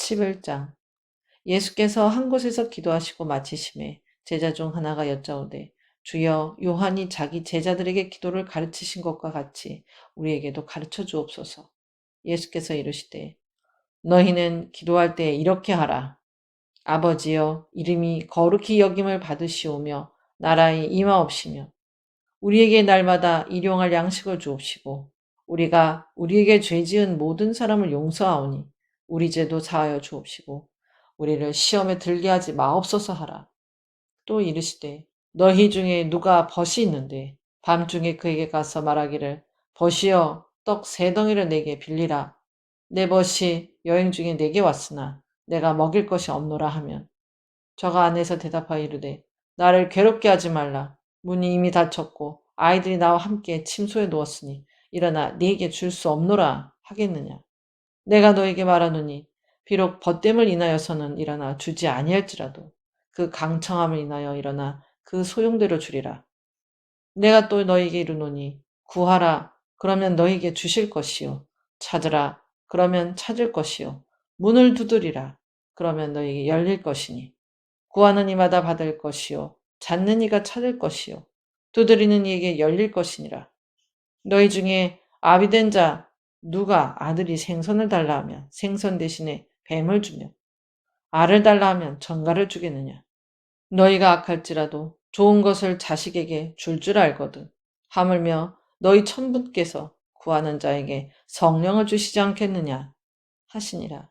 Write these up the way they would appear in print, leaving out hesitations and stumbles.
11장. 예수께서 한 곳에서 기도하시고 마치심에 제자 중 하나가 여짜오되 주여, 요한이 자기 제자들에게 기도를 가르치신 것과 같이 우리에게도 가르쳐 주옵소서. 예수께서 이르시되 너희는 기도할 때 이렇게 하라. 아버지여, 이름이 거룩히 여김을 받으시오며 나라의 임하옵시며 우리에게 날마다 일용할 양식을 주옵시고 우리가 우리에게 죄 지은 모든 사람을 용서하오니 우리 죄도 사하여 주옵시고 우리를 시험에 들게 하지 마옵소서 하라. 또 이르시되 너희 중에 누가 벗이 있는데 밤중에 그에게 가서 말하기를 벗이여, 떡 세 덩이를 내게 빌리라. 내 벗이 여행 중에 내게 왔으나 내가 먹일 것이 없노라 하면 저가 안에서 대답하여 이르되 나를 괴롭게 하지 말라. 문이 이미 닫혔고 아이들이 나와 함께 침소에 누웠으니 일어나 네게 줄 수 없노라 하겠느냐. 내가 너에게 말하노니 비록 벗됨을 인하여서는 일어나 주지 아니할지라도 그 강청함을 인하여 일어나 그 소용대로 주리라. 내가 또 너에게 이르노니 구하라, 그러면 너에게 주실 것이요. 찾으라, 그러면 찾을 것이요. 문을 두드리라, 그러면 너에게 열릴 것이니 구하는 이마다 받을 것이요 찾는 이가 찾을 것이요 두드리는 이에게 열릴 것이니라. 너희 중에 아비된 자 누가 아들이 생선을 달라 하면 생선 대신에 뱀을 주며 알을 달라 하면 전갈을 주겠느냐. 너희가 악할지라도 좋은 것을 자식에게 줄 알거든 하물며 너희 천부께서 구하는 자에게 성령을 주시지 않겠느냐 하시니라.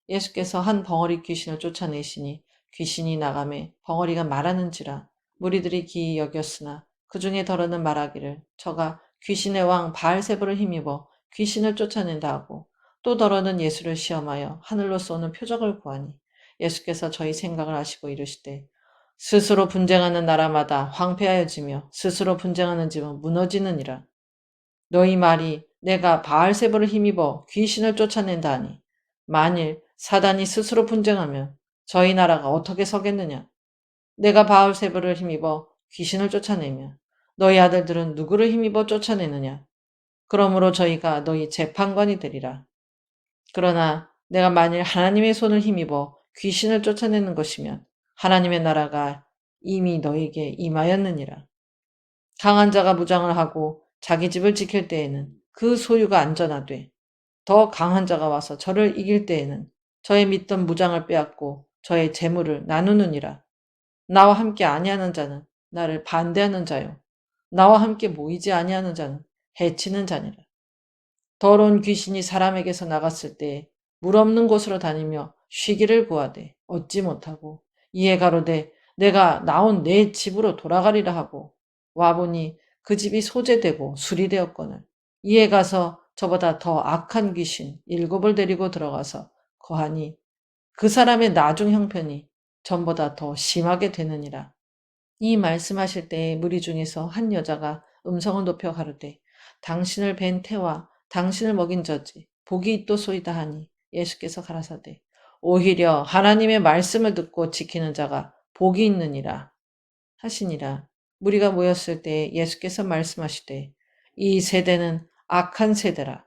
예수께서 한 벙어리 귀신을 쫓아내시니 귀신이 나가매 벙어리가 말하는지라. 무리들이 기이 여겼으나 그 중에 더러는 말하기를 저가 귀신의 왕 바알세불을 힘입어 귀신을 쫓아낸다 하고, 또 더러는 예수를 시험하여 하늘로 쏘는 표적을 구하니 예수께서 저희 생각을 하시고 이르시되 스스로 분쟁하는 나라마다 황폐하여지며 스스로 분쟁하는 집은 무너지느니라. 너희 말이 내가 바알세불을 힘입어 귀신을 쫓아낸다 하니 만일 사단이 스스로 분쟁하면 저희 나라가 어떻게 서겠느냐. 내가 바알세불을 힘입어 귀신을 쫓아내면 너희 아들들은 누구를 힘입어 쫓아내느냐. 그러므로 저희가 너희 재판관이 되리라. 그러나 내가 만일 하나님의 손을 힘입어 귀신을 쫓아내는 것이면 하나님의 나라가 이미 너에게 임하였느니라. 강한 자가 무장을 하고 자기 집을 지킬 때에는 그 소유가 안전하되 더 강한 자가 와서 저를 이길 때에는 저의 믿던 무장을 빼앗고 저의 재물을 나누느니라. 나와 함께 아니하는 자는 나를 반대하는 자요, 나와 함께 모이지 아니하는 자는 해치는 자니라. 더러운 귀신이 사람에게서 나갔을 때에 물 없는 곳으로 다니며 쉬기를 구하되 얻지 못하고 이에 가로되 내가 나온 내 집으로 돌아가리라 하고 와보니 그 집이 소재되고 수리되었거늘 이에 가서 저보다 더 악한 귀신 7을 데리고 들어가서 거하니 그 사람의 나중 형편이 전보다 더 심하게 되느니라. 이 말씀하실 때에 무리 중에서 한 여자가 음성을 높여 가로되 당신을 뵌 태와 당신을 먹인 저지 복이 있도소이다 하니 예수께서 가라사대 오히려 하나님의 말씀을 듣고 지키는 자가 복이 있느니라 하시니라. 무리가 모였을 때 예수께서 말씀하시되 이 세대는 악한 세대라.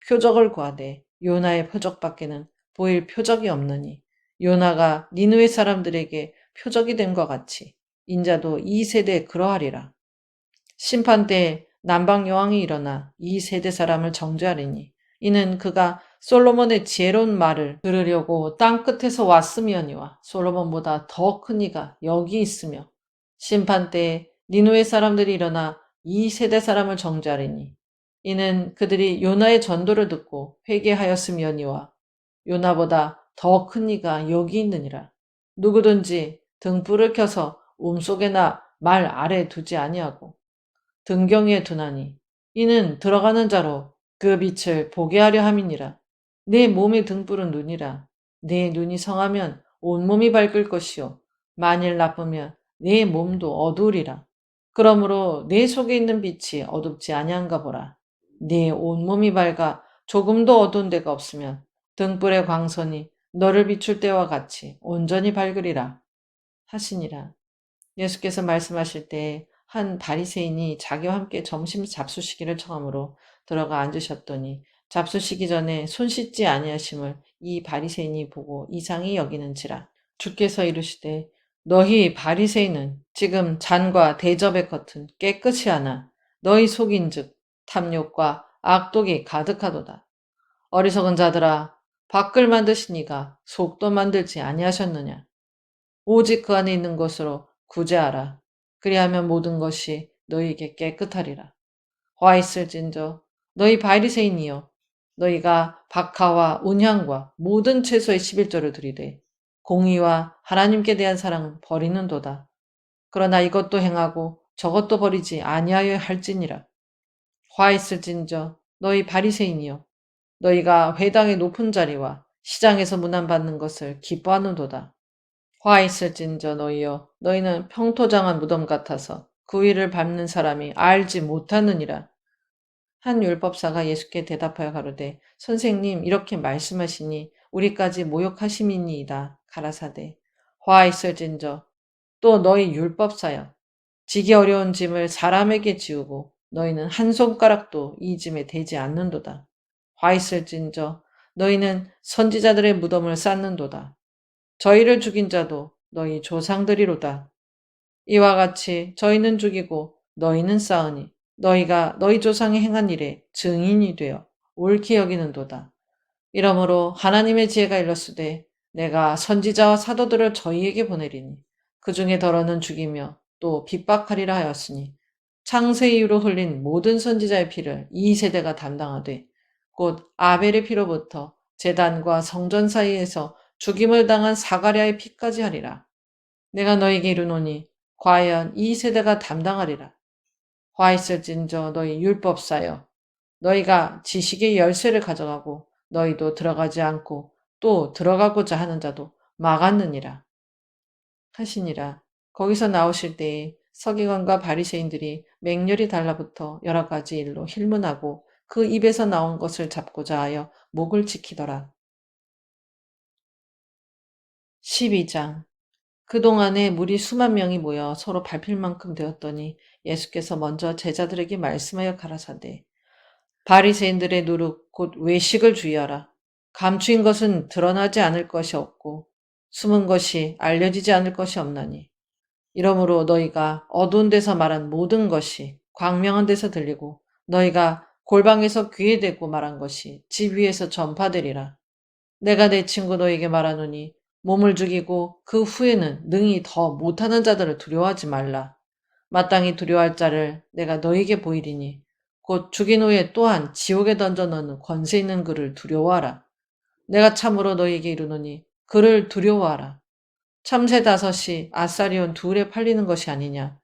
표적을 구하되 요나의 표적밖에는 보일 표적이 없느니 요나가 니느웨 사람들에게 표적이 된 것 같이 인자도 이 세대에 그러하리라. 심판 때에 남방 여왕이 일어나 이 세대 사람을 정죄하리니 이는 그가 솔로몬의 지혜로운 말을 들으려고 땅 끝에서 왔음이니와 솔로몬보다 더 큰 이가 여기 있으며 심판 때에 니느웨 사람들이 일어나 이 세대 사람을 정죄하리니 이는 그들이 요나의 전도를 듣고 회개하였음이니와 요나보다 더 큰 이가 여기 있느니라. 누구든지 등불을 켜서 움속에나 말 아래 두지 아니하고 등경에 두나니 이는 들어가는 자로 그 빛을 보게 하려 함이니라. 내 몸의 등불은 눈이라. 내 눈이 성하면 온몸이 밝을 것이요 만일 나쁘면 내 몸도 어두우리라. 그러므로 내 속에 있는 빛이 어둡지 아니한가 보라. 내 온몸이 밝아 조금도 어두운 데가 없으면 등불의 광선이 너를 비출 때와 같이 온전히 밝으리라 하시니라. 예수께서 말씀하실 때 한 바리새인이 자기와 함께 점심 잡수시기를 청함으로 들어가 앉으셨더니 잡수시기 전에 손 씻지 아니하심을 이 바리새인이 보고 이상히 여기는지라. 주께서 이르시되 너희 바리새인은 지금 잔과 대접의 겉은 깨끗이 하나 너희 속인즉 탐욕과 악독이 가득하도다. 어리석은 자들아, 밖을 만드시니가 속도 만들지 아니하셨느냐. 오직 그 안에 있는 것으로 구제하라. 그리하면 모든 것이 너희에게 깨끗하리라. 화 있을진저 너희 바리새인이여, 너희가 박하와 온향과 모든 채소의 11조를 드리되 공의와 하나님께 대한 사랑은 버리는도다. 그러나 이것도 행하고 저것도 버리지 아니하여 할지니라. 화 있을진저 너희 바리새인이여, 너희가 회당의 높은 자리와 시장에서 문안받는 것을 기뻐하는도다. 화 있을진저 너희여, 너희는 평토장한 무덤 같아서 그 위를 밟는 사람이 알지 못하느니라. 한 율법사가 예수께 대답하여 가로되 선생님 이렇게 말씀하시니 우리까지 모욕하심이니이다. 가라사대 화 있을진저 또 너희 율법사여, 지기 어려운 짐을 사람에게 지우고 너희는 한 손가락도 이 짐에 대지 않는도다. 화 있을진저 너희는 선지자들의 무덤을 쌓는도다. 저희를 죽인 자도 너희 조상들이로다. 이와 같이 저희는 죽이고 너희는 쌓으니 너희가 너희 조상이 행한 일에 증인이 되어 옳게 여기는도다. 이러므로 하나님의 지혜가 일렀으되 내가 선지자와 사도들을 저희에게 보내리니 그 중에 더러는 죽이며 또 핍박하리라 하였으니 창세 이후로 흘린 모든 선지자의 피를 이 세대가 담당하되 곧 아벨의 피로부터 제단과 성전 사이에서 죽임을 당한 사가랴의 피까지 하리라. 내가 너에게 이르노니 과연 이 세대가 담당하리라. 화 있을진저 너희 율법사여, 너희가 지식의 열쇠를 가져가고 너희도 들어가지 않고 또 들어가고자 하는 자도 막았느니라 하시니라. 거기서 나오실 때에 서기관과 바리새인들이 맹렬히 달라붙어 여러 가지 일로 힐문하고 그 입에서 나온 것을 잡고자 하여 목을 지키더라. 12장. 그동안에 무리 수만 명이 모여 서로 밟힐 만큼 되었더니 예수께서 먼저 제자들에게 말씀하여 가라사대 바리새인들의 누룩 곧 외식을 주의하라. 감추인 것은 드러나지 않을 것이 없고 숨은 것이 알려지지 않을 것이 없나니 이러므로 너희가 어두운 데서 말한 모든 것이 광명한 데서 들리고 너희가 골방에서 귀에 대고 말한 것이 집 위에서 전파되리라. 내가 내 친구 너에게 말하노니 몸을 죽이고 그 후에는 능히 더 못하는 자들을 두려워하지 말라. 마땅히 두려워할 자를 내가 너에게 보이리니 곧 죽인 후에 또한 지옥에 던져 넣는 권세 있는 그를 두려워하라. 내가 참으로 너에게 이르노니 그를 두려워하라. 참새 5이 아사리온 2에 팔리는 것이 아니냐.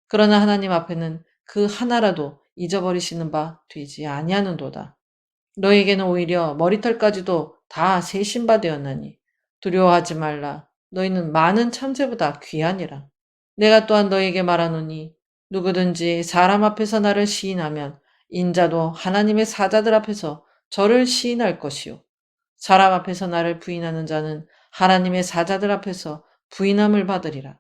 그러나 하나님 앞에는 그 하나라도 잊어버리시는 바 되지 아니하는도다. 너에게는 오히려 머리털까지도 다 세신 바 되었나니 두려워하지 말라. 너희는 많은 참새보다 귀하니라. 내가 또한 너에게 말하노니 누구든지 사람 앞에서 나를 시인하면 인자도 하나님의 사자들 앞에서 저를 시인할 것이요. 사람 앞에서 나를 부인하는 자는 하나님의 사자들 앞에서 부인함을 받으리라.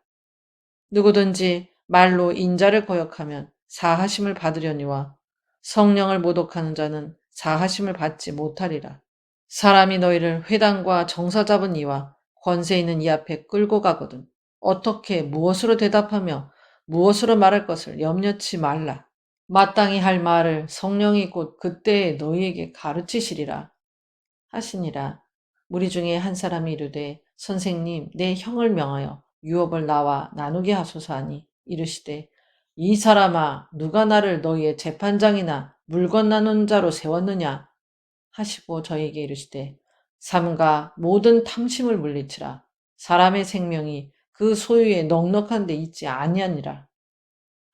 누구든지 말로 인자를 거역하면 사하심을 받으려니와 성령을 모독하는 자는 사하심을 받지 못하리라. 사람이 너희를 회당과 정사 잡은 이와 권세 있는 이 앞에 끌고 가거든 어떻게 무엇으로 대답하며 무엇으로 말할 것을 염려치 말라. 마땅히 할 말을 성령이 곧 그때에 너희에게 가르치시리라 하시니라. 무리 중에 한 사람이 이르되 선생님 내 형을 명하여 유업을 나와 나누게 하소서 하니 이르시되 이 사람아 누가 나를 너희의 재판장이나 물건 나눈 자로 세웠느냐 하시고 저에게 이르시되 삼가 모든 탐심을 물리치라. 사람의 생명이 그 소유에 넉넉한 데 있지 아니하니라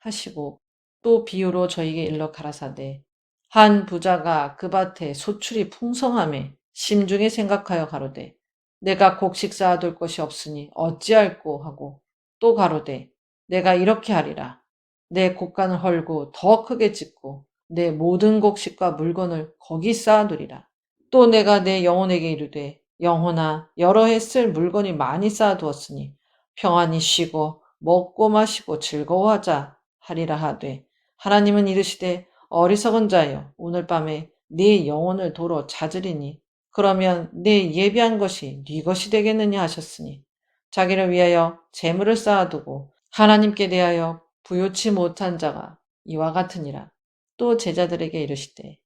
하시고 또 비유로 저에게 일러 가라사대 한 부자가 그 밭에 소출이 풍성함에 심중에 생각하여 가로되 내가 곡식 쌓아둘 것이 없으니 어찌할꼬 하고 또 가로되 내가 이렇게 하리라. 내 곡간을 헐고 더 크게 짓고 내 모든 곡식과 물건을 거기 쌓아두리라. 또 내가 내 영혼에게 이르되 영혼아 여러 해 쓸 물건이 많이 쌓아두었으니 평안히 쉬고 먹고 마시고 즐거워하자 하리라 하되 하나님은 이르시되 어리석은 자여 오늘 밤에 네 영혼을 도로 찾으리니 그러면 내 예비한 것이 네 것이 되겠느냐 하셨으니 자기를 위하여 재물을 쌓아두고 하나님께 대하여 부요치 못한 자가 이와 같으니라. 또 제자들에게 이르시되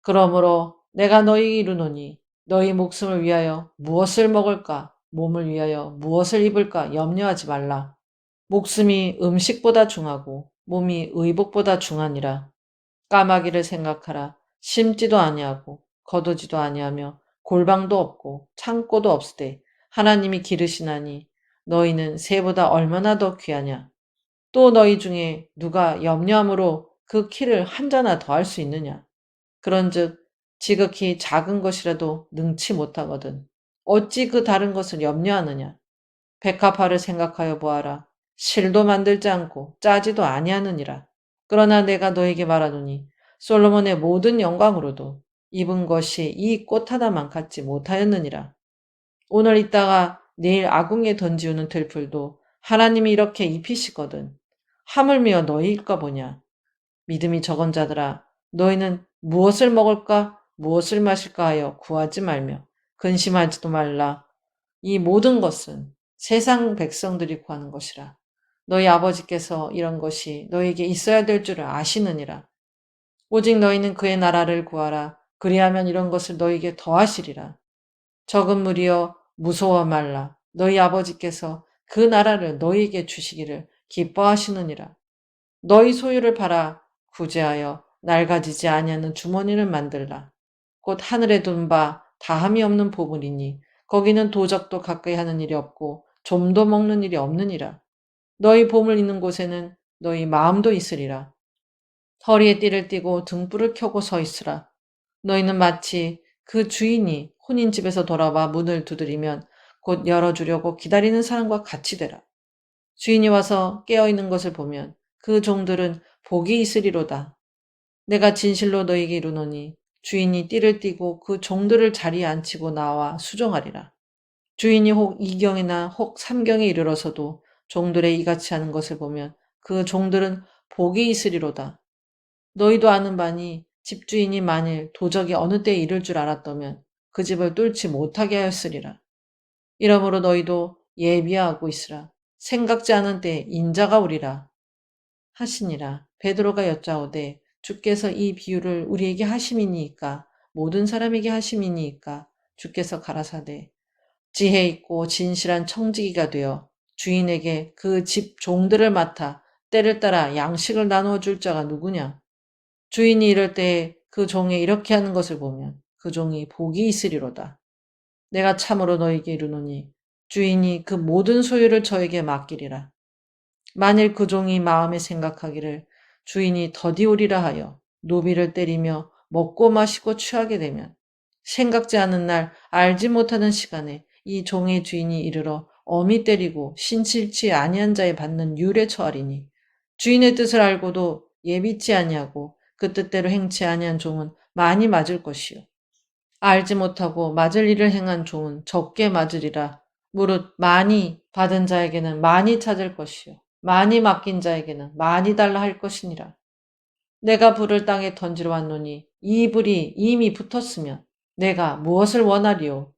그러므로 내가 너희 이르노니 너희 목숨을 위하여 무엇을 먹을까 몸을 위하여 무엇을 입을까 염려하지 말라. 목숨이 음식보다 중하고 몸이 의복보다 중하니라. 까마귀를 생각하라. 심지도 아니하고 거두지도 아니하며 골방도 없고 창고도 없으되 하나님이 기르시나니 너희는 새보다 얼마나 더 귀하냐. 또 너희 중에 누가 염려함으로 그 키를 한 자나 더할 수 있느냐. 그런즉 지극히 작은 것이라도 능치 못하거든 어찌 그 다른 것을 염려하느냐. 백합화를 생각하여 보아라. 실도 만들지 않고 짜지도 아니하느니라. 그러나 내가 너에게 말하노니 솔로몬의 모든 영광으로도 입은 것이 이 꽃 하나만 갖지 못하였느니라. 오늘 있다가 내일 아궁이에 던지우는 들풀도 하나님이 이렇게 입히시거든. 하물며 너희일까 보냐. 믿음이 적은 자들아, 너희는 무엇을 먹을까 무엇을 마실까 하여 구하지 말며 근심하지도 말라. 이 모든 것은 세상 백성들이 구하는 것이라. 너희 아버지께서 이런 것이 너희에게 있어야 될 줄을 아시느니라. 오직 너희는 그의 나라를 구하라. 그리하면 이런 것을 너희에게 더하시리라. 적은 무리여 무서워 말라. 너희 아버지께서 그 나라를 너희에게 주시기를 기뻐하시느니라. 너희 소유를 팔아 구제하여 낡아지지 아니하는 주머니를 만들라. 곧 하늘에 둔 바 다함이 없는 보물이니 거기는 도적도 가까이 하는 일이 없고 좀도 먹는 일이 없느니라. 너희 보물 있는 곳에는 너희 마음도 있으리라. 허리에 띠를 띠고 등불을 켜고 서 있으라. 너희는 마치 그 주인이 혼인집에서 돌아와 문을 두드리면 곧 열어주려고 기다리는 사람과 같이 되라. 주인이 와서 깨어있는 것을 보면 그 종들은 복이 있으리로다. 내가 진실로 너희에게 이르노니 주인이 띠를 띠고 그 종들을 자리에 앉히고 나와 수종하리라. 주인이 혹 이경이나 혹 삼경에 이르러서도 종들의 이같이 하는 것을 보면 그 종들은 복이 있으리로다. 너희도 아는 바니 집주인이 만일 도적이 어느 때에 이를 줄 알았다면 그 집을 뚫지 못하게 하였으리라. 이러므로 너희도 예비하고 있으라. 생각지 않은 때에 인자가 오리라 하시니라. 베드로가 여짜오되 주께서 이 비유를 우리에게 하심이니이까 모든 사람에게 하심이니이까. 주께서 가라사대 지혜 있고 진실한 청지기가 되어 주인에게 그 집 종들을 맡아 때를 따라 양식을 나누어 줄 자가 누구냐. 주인이 이럴 때에 그 종이 이렇게 하는 것을 보면 그 종이 복이 있으리로다. 내가 참으로 너에게 이르노니 주인이 그 모든 소유를 저에게 맡기리라. 만일 그 종이 마음에 생각하기를 주인이 더디 오리라 하여 노비를 때리며 먹고 마시고 취하게 되면 생각지 않은 날 알지 못하는 시간에 이 종의 주인이 이르러 엄히 때리고 신실치 아니한 자에 받는 율에 처하리니 주인의 뜻을 알고도 예비치 아니하고 그 뜻대로 행치 아니한 종은 많이 맞을 것이요 알지 못하고 맞을 일을 행한 종은 적게 맞으리라. 무릇 많이 받은 자에게는 많이 찾을 것이요 많이 맡긴 자에게는 많이 달라 할 것이니라. 내가 불을 땅에 던지러 왔노니 이 불이 이미 붙었으면 내가 무엇을 원하리요?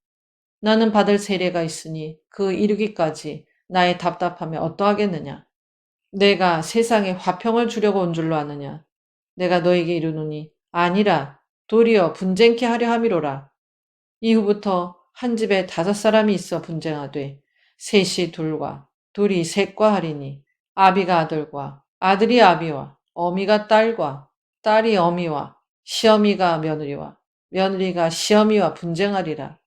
나는 받을 세례가 있으니 그 이르기까지 나의 답답함이 어떠하겠느냐? 내가 세상에 화평을 주려고 온 줄로 아느냐? 내가 너에게 이르노니 아니라 도리어 분쟁케 하려 함이로라. 이후부터 한 집에 5사람이 있어 분쟁하되 셋이 둘과 둘이 셋과 하리니 아비가 아들과 아들이 아비와 어미가 딸과 딸이 어미와 시어미가 며느리와 며느리가 시어미와 분쟁하리라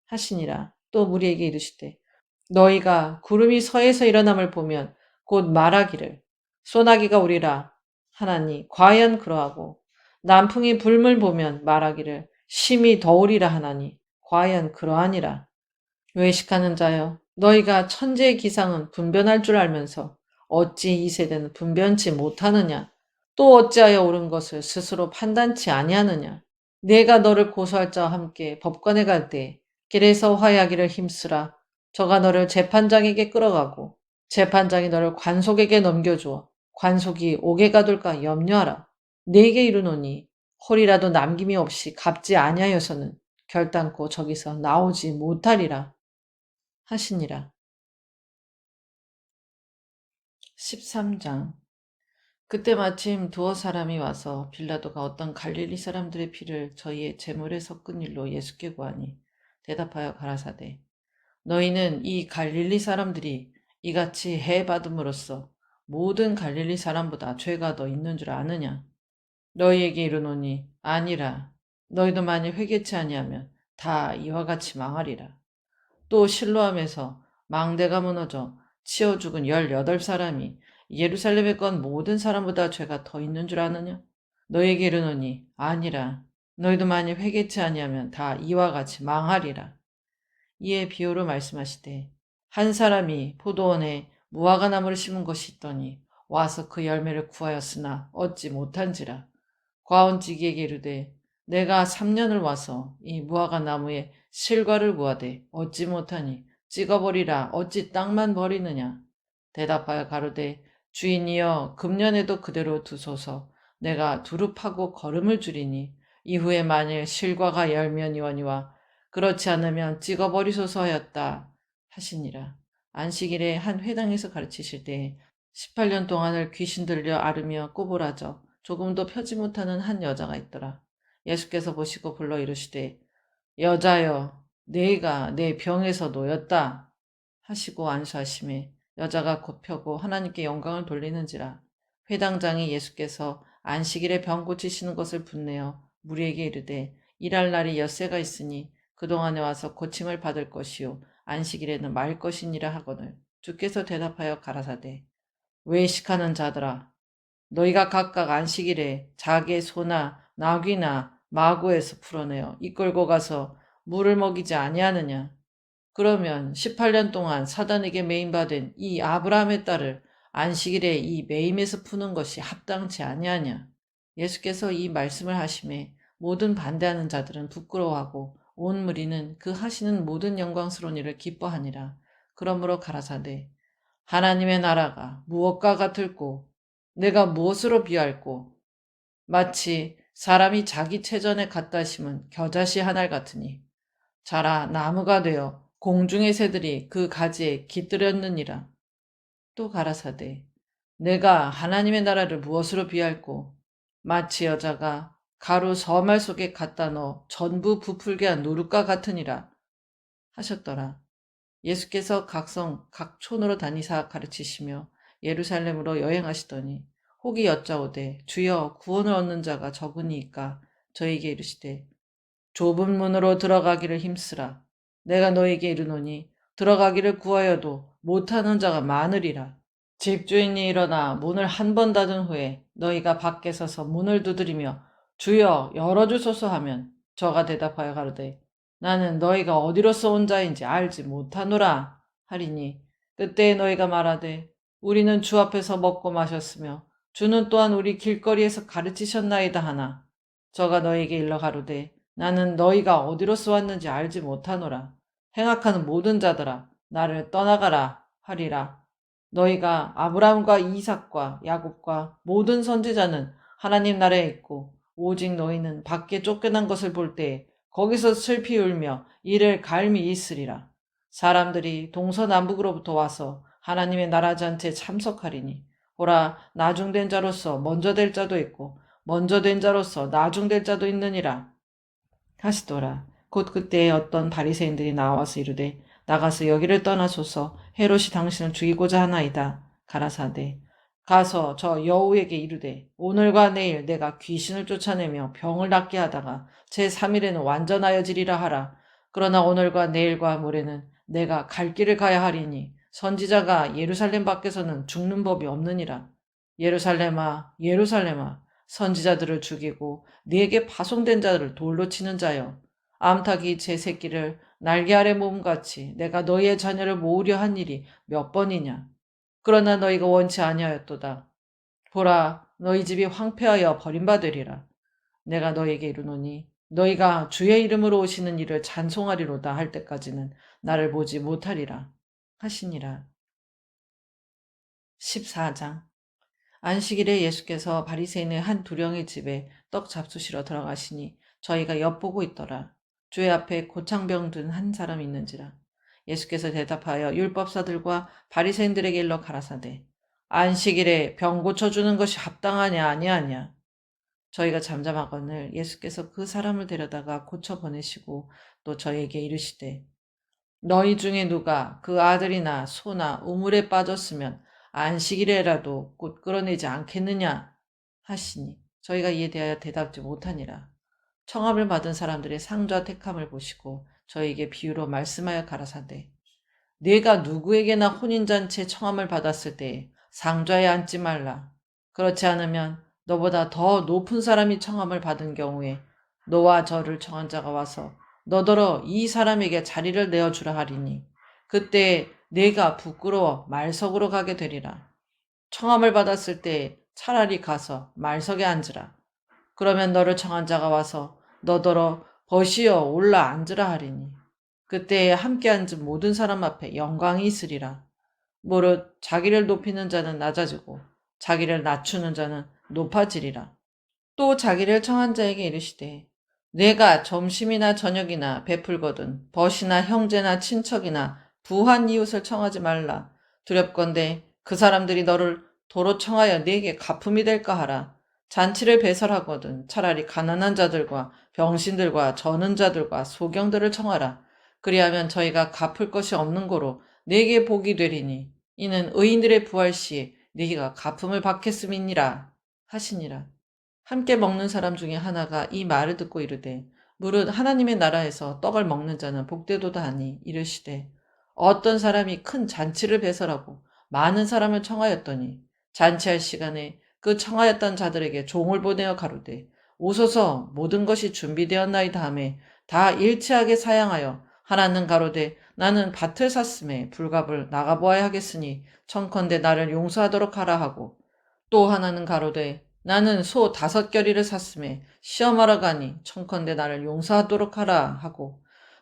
하시니라. 또 무리에게 이르시되 너희가 구름이 서에서 일어남을 보면 곧 말하기를 소나기가 오리라 하나니 과연 그러하고 남풍이 불물 보면 말하기를 심히 더우리라 하나니 과연 그러하니라. 외식하는 자여 너희가 천재의 기상은 분변할 줄 알면서 어찌 이 세대는 분변치 못하느냐. 또 어찌하여 옳은 것을 스스로 판단치 아니하느냐. 내가 너를 고소할 자와 함께 법관에 갈 때 길에서 화해하기를 힘쓰라. 저가 너를 재판장에게 끌어가고 재판장이 너를 관속에게 넘겨주어 관속이 옥에 가둘까 염려하라. 네게 이르노니 홀이라도 남김이 없이 갚지 아니하여서는 결단코 저기서 나오지 못하리라 하시니라. 13장. 그때 마침 두어 사람이 와서 빌라도가 어떤 갈릴리 사람들의 피를 저희의 제물에 섞은 일로 예수께 구하니 대답하여 가라사대, 너희는 이 갈릴리 사람들이 이같이 해 받음으로써 모든 갈릴리 사람보다 죄가 더 있는 줄 아느냐? 너희에게 이르노니 아니라. 너희도 만일 회개치 아니하면 다 이와 같이 망하리라. 또 실로암에서 망대가 무너져 치어 죽은 18사람이 예루살렘에 건 모든 사람보다 죄가 더 있는 줄 아느냐? 너희에게 이르노니 아니라. 너희도 만일 회개치 아니하면 다 이와 같이 망하리라. 이에 비유로 말씀하시되, 한 사람이 포도원에 무화과 나무를 심은 것이 있더니 와서 그 열매를 구하였으나 얻지 못한지라. 과언지기에게 이르되, 내가 3년을 와서 이 무화과 나무에 실과를 구하되 얻지 못하니 찍어버리라. 어찌 땅만 버리느냐? 대답하여 가로되, 주인이여, 금년에도 그대로 두소서. 내가 두릅하고 거름을 주리니 이후에 만일 실과가 열면이거니와 그렇지 않으면 찍어버리소서 하였다 하시니라. 안식일에 한 회당에서 가르치실 때 18년 동안을 귀신 들려 앓으며 꼬부라져 조금도 펴지 못하는 한 여자가 있더라. 예수께서 보시고 불러 이르시되, 여자여, 네가 내 병에서 놓였다 하시고 안수하심에 여자가 곧 펴고 하나님께 영광을 돌리는지라. 회당장이 예수께서 안식일에 병 고치시는 것을 분내어 무리에게 이르되, 일할 날이 엿새가 있으니 그동안에 와서 고침을 받을 것이요 안식일에는 말 것이니라 하거늘 주께서 대답하여 가라사대, 외식하는 자들아, 너희가 각각 안식일에 자기의 소나 나귀나 마구에서 풀어내어 이끌고 가서 물을 먹이지 아니하느냐? 그러면 18년 동안 사단에게 매임받은 이 아브라함의 딸을 안식일에 이 매임에서 푸는 것이 합당치 아니하냐? 예수께서 이 말씀을 하심에 모든 반대하는 자들은 부끄러워하고 온 무리는 그 하시는 모든 영광스러운 일을 기뻐하니라. 그러므로 가라사대, 하나님의 나라가 무엇과 같을꼬? 내가 무엇으로 비할꼬? 마치 사람이 자기 체전에 갖다 심은 겨자씨 한 알 같으니 자라 나무가 되어 공중의 새들이 그 가지에 깃들였느니라. 또 가라사대, 내가 하나님의 나라를 무엇으로 비할꼬? 마치 여자가 가루 서말 속에 갖다 넣어 전부 부풀게 한 노릇과 같으니라 하셨더라. 예수께서 각성 각촌으로 다니사 가르치시며 예루살렘으로 여행하시더니 혹이 여짜오되, 주여, 구원을 얻는 자가 적으니이까? 저에게 이르시되, 좁은 문으로 들어가기를 힘쓰라. 내가 너에게 이르노니 들어가기를 구하여도 못하는 자가 많으리라. 집주인이 일어나 문을 한 번 닫은 후에 너희가 밖에 서서 문을 두드리며 주여 열어주소서 하면 저가 대답하여 가로되, 나는 너희가 어디로서 온 자인지 알지 못하노라 하리니, 그때에 너희가 말하되, 우리는 주 앞에서 먹고 마셨으며 주는 또한 우리 길거리에서 가르치셨나이다 하나, 저가 너희에게 일러 가로되, 나는 너희가 어디로서 왔는지 알지 못하노라. 행악하는 모든 자들아, 나를 떠나가라 하리라. 너희가 아브라함과 이삭과 야곱과 모든 선지자는 하나님 나라에 있고 오직 너희는 밖에 쫓겨난 것을 볼 때에 거기서 슬피 울며 이를 갈미 있으리라. 사람들이 동서남북으로부터 와서 하나님의 나라 잔치에 참석하리니 보라, 나중된 자로서 먼저 될 자도 있고 먼저 된 자로서 나중될 자도 있느니라 하시더라. 곧 그때에 어떤 바리새인들이 나와서 이르되, 나가서 여기를 떠나소서. 헤롯이 당신을 죽이고자 하나이다. 가라사대, 가서 저 여우에게 이르되, 오늘과 내일 내가 귀신을 쫓아내며 병을 낫게 하다가 제3일에는 완전하여지리라 하라. 그러나 오늘과 내일과 모레는 내가 갈 길을 가야 하리니 선지자가 예루살렘 밖에서는 죽는 법이 없느니라. 예루살렘아, 예루살렘아, 선지자들을 죽이고 네게 파송된 자들을 돌로 치는 자여, 암탉이 제 새끼를 날개 아래 모음같이 내가 너희의 자녀를 모으려 한 일이 몇 번이냐? 그러나 너희가 원치 아니하였도다. 보라, 너희 집이 황폐하여 버림받으리라. 내가 너희에게 이르노니 너희가 주의 이름으로 오시는 이를 찬송하리로다 할 때까지는 나를 보지 못하리라 하시니라. 14장. 안식일에 예수께서 바리새인의 한 두령의 집에 떡 잡수시러 들어가시니 저희가 엿보고 있더라. 주의 앞에 고창병 든 한 사람이 있는지라. 예수께서 대답하여 율법사들과 바리새인들에게 일러 가라사대 안식일에 병 고쳐주는 것이 합당하냐 아니하냐. 저희가 잠잠하거늘 예수께서 그 사람을 데려다가 고쳐 보내시고 또 저희에게 이르시되 너희 중에 누가 그 아들이나 소나 우물에 빠졌으면 안식일에라도 곧 끌어내지 않겠느냐 하시니 저희가 이에 대하여 대답지 못하니라. 청함을 받은 사람들의 상좌 택함을 보시고 저희에게 비유로 말씀하여 가라사대 네가 누구에게나 혼인잔치에 청함을 받았을 때 상좌에 앉지 말라. 그렇지 않으면 너보다 더 높은 사람이 청함을 받은 경우에 너와 저를 청한 자가 와서 너더러 이 사람에게 자리를 내어주라 하리니 그때 내가 부끄러워 말석으로 가게 되리라. 청함을 받았을 때 차라리 가서 말석에 앉으라. 그러면 너를 청한 자가 와서 너더러 벗이여 올라 앉으라 하리니 그때에 함께 앉은 모든 사람 앞에 영광이 있으리라. 무릇 자기를 높이는 자는 낮아지고 자기를 낮추는 자는 높아지리라. 또 자기를 청한 자에게 이르시되 내가 점심이나 저녁이나 베풀거든 벗이나 형제나 친척이나 부한 이웃을 청하지 말라. 두렵건대 그 사람들이 너를 도로 청하여 네게 가품이 될까 하라. 잔치를 배설하거든 차라리 가난한 자들과 병신들과 저는 자들과 소경들을 청하라. 그리하면 저희가 갚을 것이 없는 고로 네게 복이 되리니 이는 의인들의 부활 시에 네가 가품을 받겠음이니라 하시니라. 함께 먹는 사람 중에 하나가 이 말을 듣고 이르되 무릇 하나님의 나라에서 떡을 먹는 자는 복되도다 하니 이르시되 어떤 사람이 큰 잔치를 배설하고 많은 사람을 청하였더니 잔치할 시간에 그 청하였던 자들에게 종을 보내어 가로되 오소서 모든 것이 준비되었나이다 하매 다 일치하게 사양하여 하나는 가로되 나는 밭을 샀음에 불갑을 나가보아야 하겠으니 청컨대 나를 용서하도록 하라 하고 또 하나는 가로되 나는 소 5겨리를 샀음에 시험하러 가니 청컨대 나를 용서하도록 하라 하고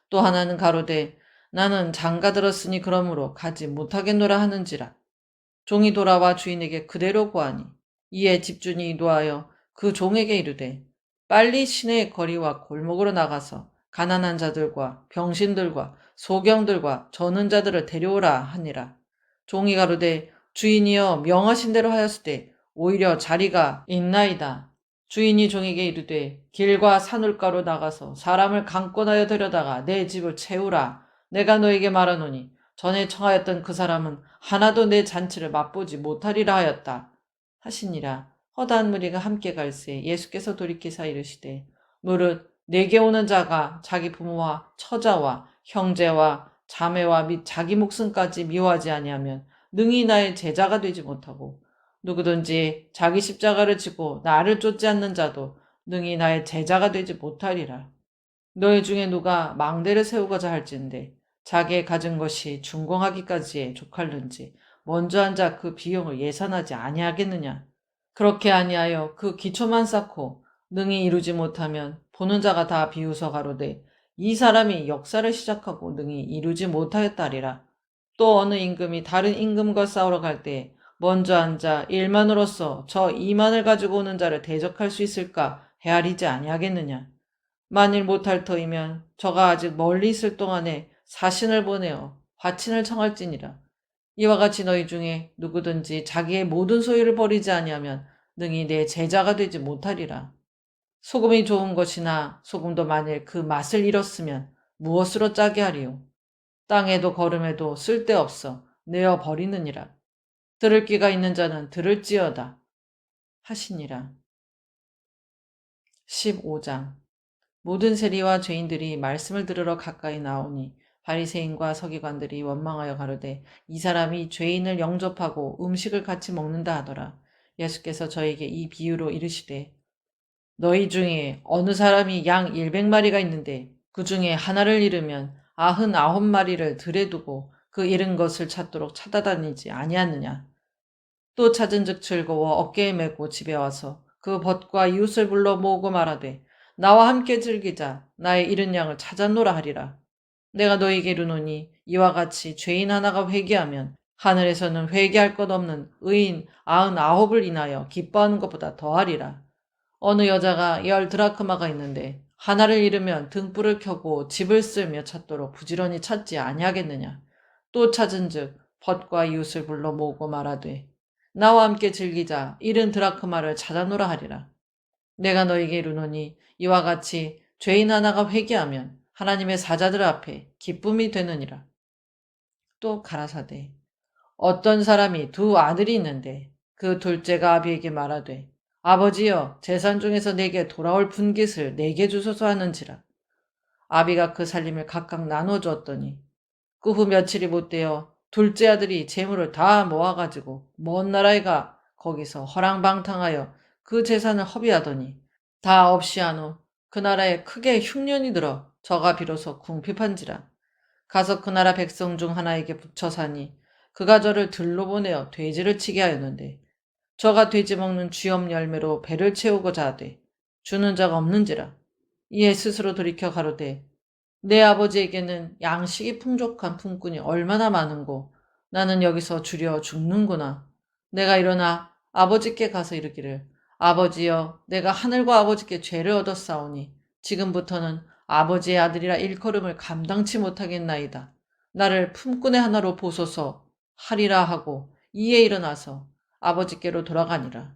또 하나는 가로되 나는 장가 들었으니 그러므로 가지 못하겠노라 하는지라. 종이 돌아와 주인에게 그대로 고하니 이에 집주인이 노하여 그 종에게 이르되 빨리 시내의 거리와 골목으로 나가서 가난한 자들과 병신들과 소경들과 저는 자들을 데려오라 하니라. 종이 가로되 주인이여 명하신 대로 하였으되 오히려 자리가 있나이다. 주인이 종에게 이르되 길과 산울가로 나가서 사람을 강권하여 데려다가 내 집을 채우라. 내가 너에게 말하노니 전에 청하였던 그 사람은 하나도 내 잔치를 맛보지 못하리라 하였다. 하시니라. 허다한 무리가 함께 갈새 예수께서 돌이키사 이르시되 무릇 내게 오는 자가 자기 부모와 처자와 형제와 자매와 및 자기 목숨까지 미워하지 아니하면 능히 나의 제자가 되지 못하고 누구든지 자기 십자가를 지고 나를 쫓지 않는 자도 능히 나의 제자가 되지 못하리라. 너희 중에 누가 망대를 세우고자 할진대 자기의 가진 것이 준공하기까지에 족할는지 먼저 앉아 그 비용을 예산하지 아니하겠느냐. 그렇게 아니하여 그 기초만 쌓고 능히 이루지 못하면 보는 자가 다 비웃어 가로되 이 사람이 역사를 시작하고 능히 이루지 못하였다리라. 또 어느 임금이 다른 임금과 싸우러 갈 때 먼저 앉아 1만으로서 저 2만을 가지고 오는 자를 대적할 수 있을까 헤아리지 아니하겠느냐. 만일 못할 터이면 저가 아직 멀리 있을 동안에 사신을 보내어 화친을 청할지니라. 이와 같이 너희 중에 누구든지 자기의 모든 소유를 버리지 아니하면 능히 내 제자가 되지 못하리라. 소금이 좋은 것이나 소금도 만일 그 맛을 잃었으면 무엇으로 짜게 하리요. 땅에도 거름에도 쓸데없어 내어 버리느니라. 들을 귀가 있는 자는 들을지어다 하시니라. 15장 모든 세리와 죄인들이 말씀을 들으러 가까이 나오니 바리새인과 서기관들이 원망하여 가로되 이 사람이 죄인을 영접하고 음식을 같이 먹는다 하더라. 예수께서 저에게 이 비유로 이르시되 너희 중에 어느 사람이 양 100마리가 있는데 그 중에 하나를 잃으면 99마리를 들에 두고 그 잃은 것을 찾도록 찾아다니지 아니하느냐. 또 찾은즉 즐거워 어깨에 메고 집에 와서 그 벗과 이웃을 불러 모으고 말하되 나와 함께 즐기자 나의 잃은 양을 찾았노라 하리라. 내가 너희에게 이르노니 이와 같이 죄인 하나가 회개하면 하늘에서는 회개할 것 없는 의인 99을 인하여 기뻐하는 것보다 더하리라. 어느 여자가 10드라크마가 있는데 하나를 잃으면 등불을 켜고 집을 쓸며 찾도록 부지런히 찾지 아니하겠느냐. 또 찾은즉 벗과 이웃을 불러 모으고 말하되 나와 함께 즐기자. 잃은 드라크마를 찾아노라 하리라. 내가 너에게 이르노니 이와 같이 죄인 하나가 회개하면 하나님의 사자들 앞에 기쁨이 되느니라. 또 가라사대 어떤 사람이 두 아들이 있는데 그 둘째가 아비에게 말하되 아버지여 재산 중에서 내게 돌아올 분깃을 내게 주소서 하는지라. 아비가 그 살림을 각각 나눠 주었더니 그 후 며칠이 못되어 둘째 아들이 재물을 다 모아가지고 먼 나라에 가 거기서 허랑방탕하여 그 재산을 허비하더니 다 없이 한 후 그 나라에 크게 흉년이 들어 저가 비로소 궁핍한지라. 가서 그 나라 백성 중 하나에게 붙여 사니 그가 저를 들로 보내어 돼지를 치게 하였는데 저가 돼지 먹는 쥐염 열매로 배를 채우고자 하되 주는 자가 없는지라. 이에 스스로 돌이켜 가로되 내 아버지에게는 양식이 풍족한 품꾼이 얼마나 많은고 나는 여기서 주려 죽는구나. 내가 일어나 아버지께 가서 이르기를 아버지여 내가 하늘과 아버지께 죄를 얻었사오니 지금부터는 아버지의 아들이라 일컬음을 감당치 못하겠나이다. 나를 품꾼의 하나로 보소서 하리라 하고 이에 일어나서 아버지께로 돌아가니라.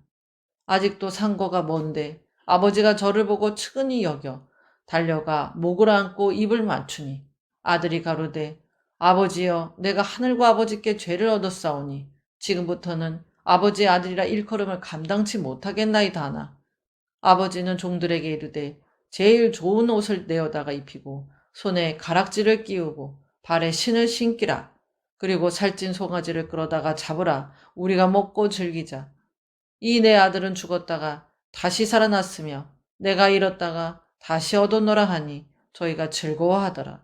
아직도 상거가 먼데 아버지가 저를 보고 측은히 여겨 달려가 목을 안고 입을 맞추니 아들이 가로되 아버지여 내가 하늘과 아버지께 죄를 얻었사오니 지금부터는 아버지의 아들이라 일컬음을 감당치 못하겠나이다 하나 아버지는 종들에게 이르되 제일 좋은 옷을 내어다가 입히고 손에 가락지를 끼우고 발에 신을 신기라. 그리고 살찐 송아지를 끌어다가 잡으라. 우리가 먹고 즐기자. 이 내 아들은 죽었다가 다시 살아났으며 내가 잃었다가 다시 얻었노라 하니 저희가 즐거워하더라.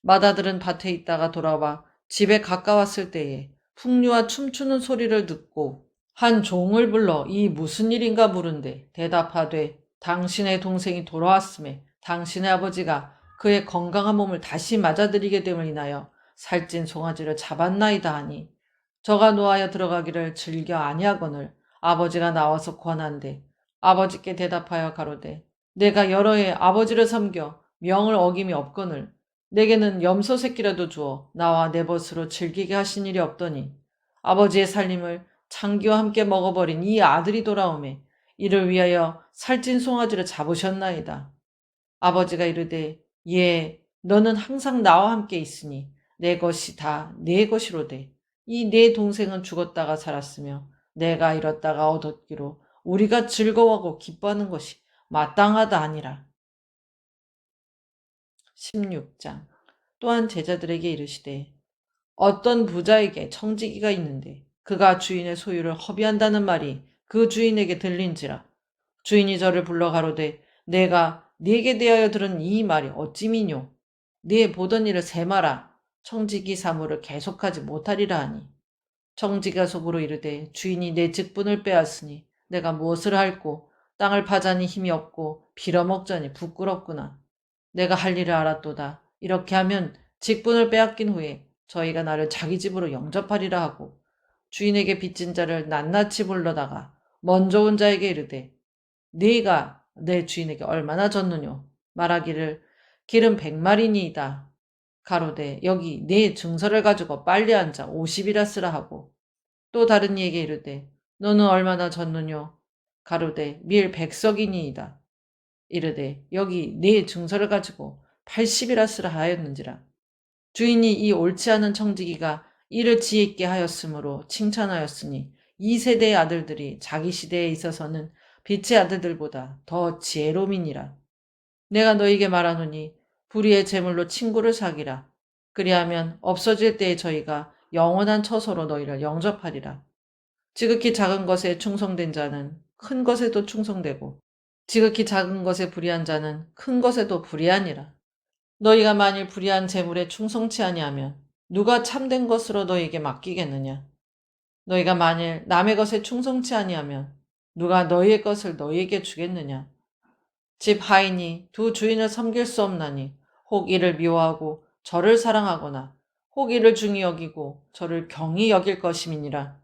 맏아들은 밭에 있다가 돌아와 집에 가까웠을 때에 풍류와 춤추는 소리를 듣고 한 종을 불러 이 무슨 일인가 물은데 대답하되 당신의 동생이 돌아왔음에 당신의 아버지가 그의 건강한 몸을 다시 맞아들이게 됨을 인하여 살찐 송아지를 잡았나이다 하니 저가 노하여 들어가기를 즐겨 아니하거늘 아버지가 나와서 권한대 아버지께 대답하여 가로되 내가 여러 해 아버지를 섬겨 명을 어김이 없거늘 내게는 염소 새끼라도 주어 나와 내 벗으로 즐기게 하신 일이 없더니 아버지의 살림을 창기와 함께 먹어버린 이 아들이 돌아오매 이를 위하여 살찐 송아지를 잡으셨나이다. 아버지가 이르되 예 너는 항상 나와 함께 있으니 내 것이 다 내 것이로되 이 내 동생은 죽었다가 살았으며 내가 잃었다가 얻었기로 우리가 즐거워하고 기뻐하는 것이 마땅하다 아니라. 16장 또한 제자들에게 이르시되 어떤 부자에게 청지기가 있는데 그가 주인의 소유를 허비한다는 말이 그 주인에게 들린지라. 주인이 저를 불러 가로되 내가 네게 대하여 들은 이 말이 어찌미뇨. 네 보던 일을 세마라. 청지기 사무를 계속하지 못하리라 하니 청지기가 속으로 이르되 주인이 내 직분을 빼앗으니 내가 무엇을 할꼬. 땅을 파자니 힘이 없고 빌어먹자니 부끄럽구나. 내가 할 일을 알았도다. 이렇게 하면 직분을 빼앗긴 후에 저희가 나를 자기 집으로 영접하리라 하고 주인에게 빚진 자를 낱낱이 불러다가 먼저 온 자에게 이르되 네가 내 주인에게 얼마나 졌느뇨. 말하기를 기름 100마리니이다. 가로되 여기 네 증서를 가지고 빨리 앉아 50이라 쓰라 하고 또 다른 이에게 이르되 너는 얼마나 졌느뇨. 가로되 밀 100석이니이다. 이르되 여기 네 증서를 가지고 80이라 쓰라 하였는지라. 주인이 이 옳지 않은 청지기가 이를 지혜 있게 하였으므로 칭찬하였으니 이 세대의 아들들이 자기 시대에 있어서는 빛의 아들들보다 더 지혜로움이니라. 내가 너에게 말하노니 불의의 제물로 친구를 사기라. 그리하면 없어질 때에 저희가 영원한 처소로 너희를 영접하리라. 지극히 작은 것에 충성된 자는 큰 것에도 충성되고 지극히 작은 것에 불의한 자는 큰 것에도 불의하니라. 너희가 만일 불의한 재물에 충성치 아니하면 누가 참된 것으로 너희에게 맡기겠느냐? 너희가 만일 남의 것에 충성치 아니하면 누가 너희의 것을 너희에게 주겠느냐? 집 하인이 두 주인을 섬길 수 없나니 혹 이를 미워하고 저를 사랑하거나 호기를 중히 여기고 저를 경히 여길 것임이니라.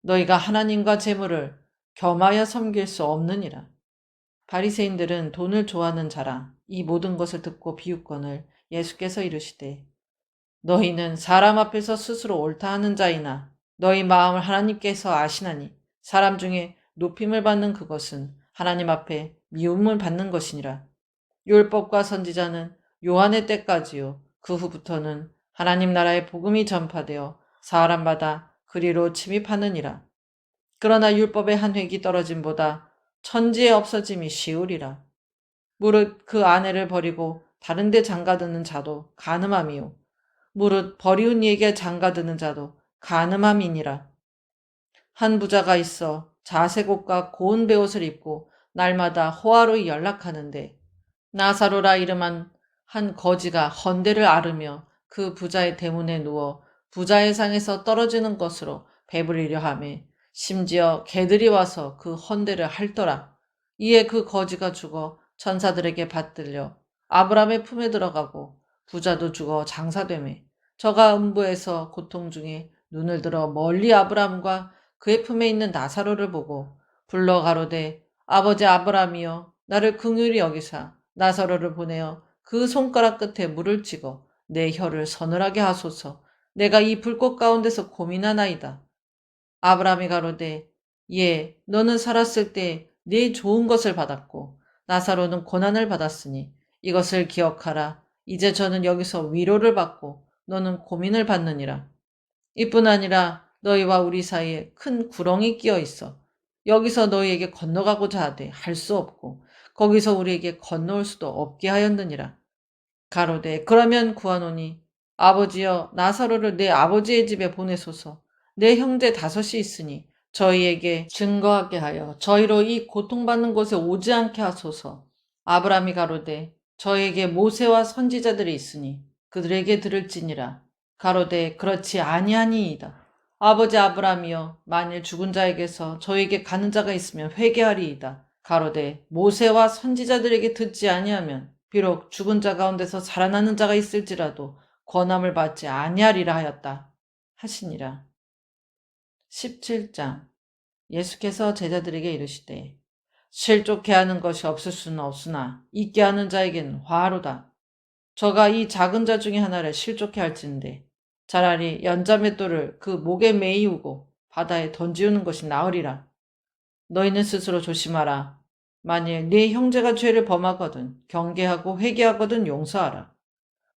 너희가 하나님과 재물을 겸하여 섬길 수 없느니라. 바리새인들은 돈을 좋아하는 자라. 이 모든 것을 듣고 비웃거늘 예수께서 이르시되 너희는 사람 앞에서 스스로 옳다 하는 자이나 너희 마음을 하나님께서 아시나니 사람 중에 높임을 받는 그것은 하나님 앞에 미움을 받는 것이니라. 율법과 선지자는 요한의 때까지요. 그 후부터는 하나님 나라의 복음이 전파되어 사람마다 그리로 침입하느니라. 그러나 율법의 한 획이 떨어짐보다 천지에 없어짐이 쉬우리라. 무릇 그 아내를 버리고 다른 데 장가드는 자도 간음함이요. 무릇 버리운 이에게 장가드는 자도 간음함이니라. 한 부자가 있어 자색 옷과 고운 베옷을 입고 날마다 호화로이 연락하는데 나사로라 이름한 한 거지가 헌대를 앓으며 그 부자의 대문에 누워 부자의 상에서 떨어지는 것으로 배부리려 하매 심지어 개들이 와서 그 헌대를 핥더라. 이에 그 거지가 죽어 천사들에게 받들려 아브라함의 품에 들어가고 부자도 죽어 장사되매 저가 음부에서 고통 중에 눈을 들어 멀리 아브라함과 그의 품에 있는 나사로를 보고 불러 가로되 아버지 아브라함이여 나를 긍휼히 여기사 나사로를 보내어 그 손가락 끝에 물을 찍어 내 혀를 서늘하게 하소서. 내가 이 불꽃 가운데서 고민하나이다. 아브라함이 가로되 예 너는 살았을 때 네 좋은 것을 받았고 나사로는 고난을 받았으니 이것을 기억하라. 이제 저는 여기서 위로를 받고 너는 고민을 받느니라. 이뿐 아니라 너희와 우리 사이에 큰 구렁이 끼어 있어. 여기서 너희에게 건너가고자 하되 할 수 없고 거기서 우리에게 건너올 수도 없게 하였느니라. 가로되 그러면 구하노니 아버지여 나사로를 내 아버지의 집에 보내소서. 내 형제 다섯이 있으니 저희에게 증거하게 하여 저희로 이 고통받는 곳에 오지 않게 하소서. 아브라함이 가로되 저에게 모세와 선지자들이 있으니 그들에게 들을지니라. 가로되 그렇지 아니하니이다. 아버지 아브라함이여 만일 죽은 자에게서 저에게 가는 자가 있으면 회개하리이다. 가로되 모세와 선지자들에게 듣지 아니하면 비록 죽은 자 가운데서 살아나는 자가 있을지라도 권함을 받지 아니하리라 하였다 하시니라. 17장. 예수께서 제자들에게 이르시되 실족해 하는 것이 없을 수는 없으나 있게 하는 자에게는 화로다. 저가 이 작은 자 중에 하나를 실족해 할진대 차라리 연자맷돌을 그 목에 매이우고 바다에 던지우는 것이 나으리라. 너희는 스스로 조심하라. 만일 네 형제가 죄를 범하거든 경계하고 회개하거든 용서하라.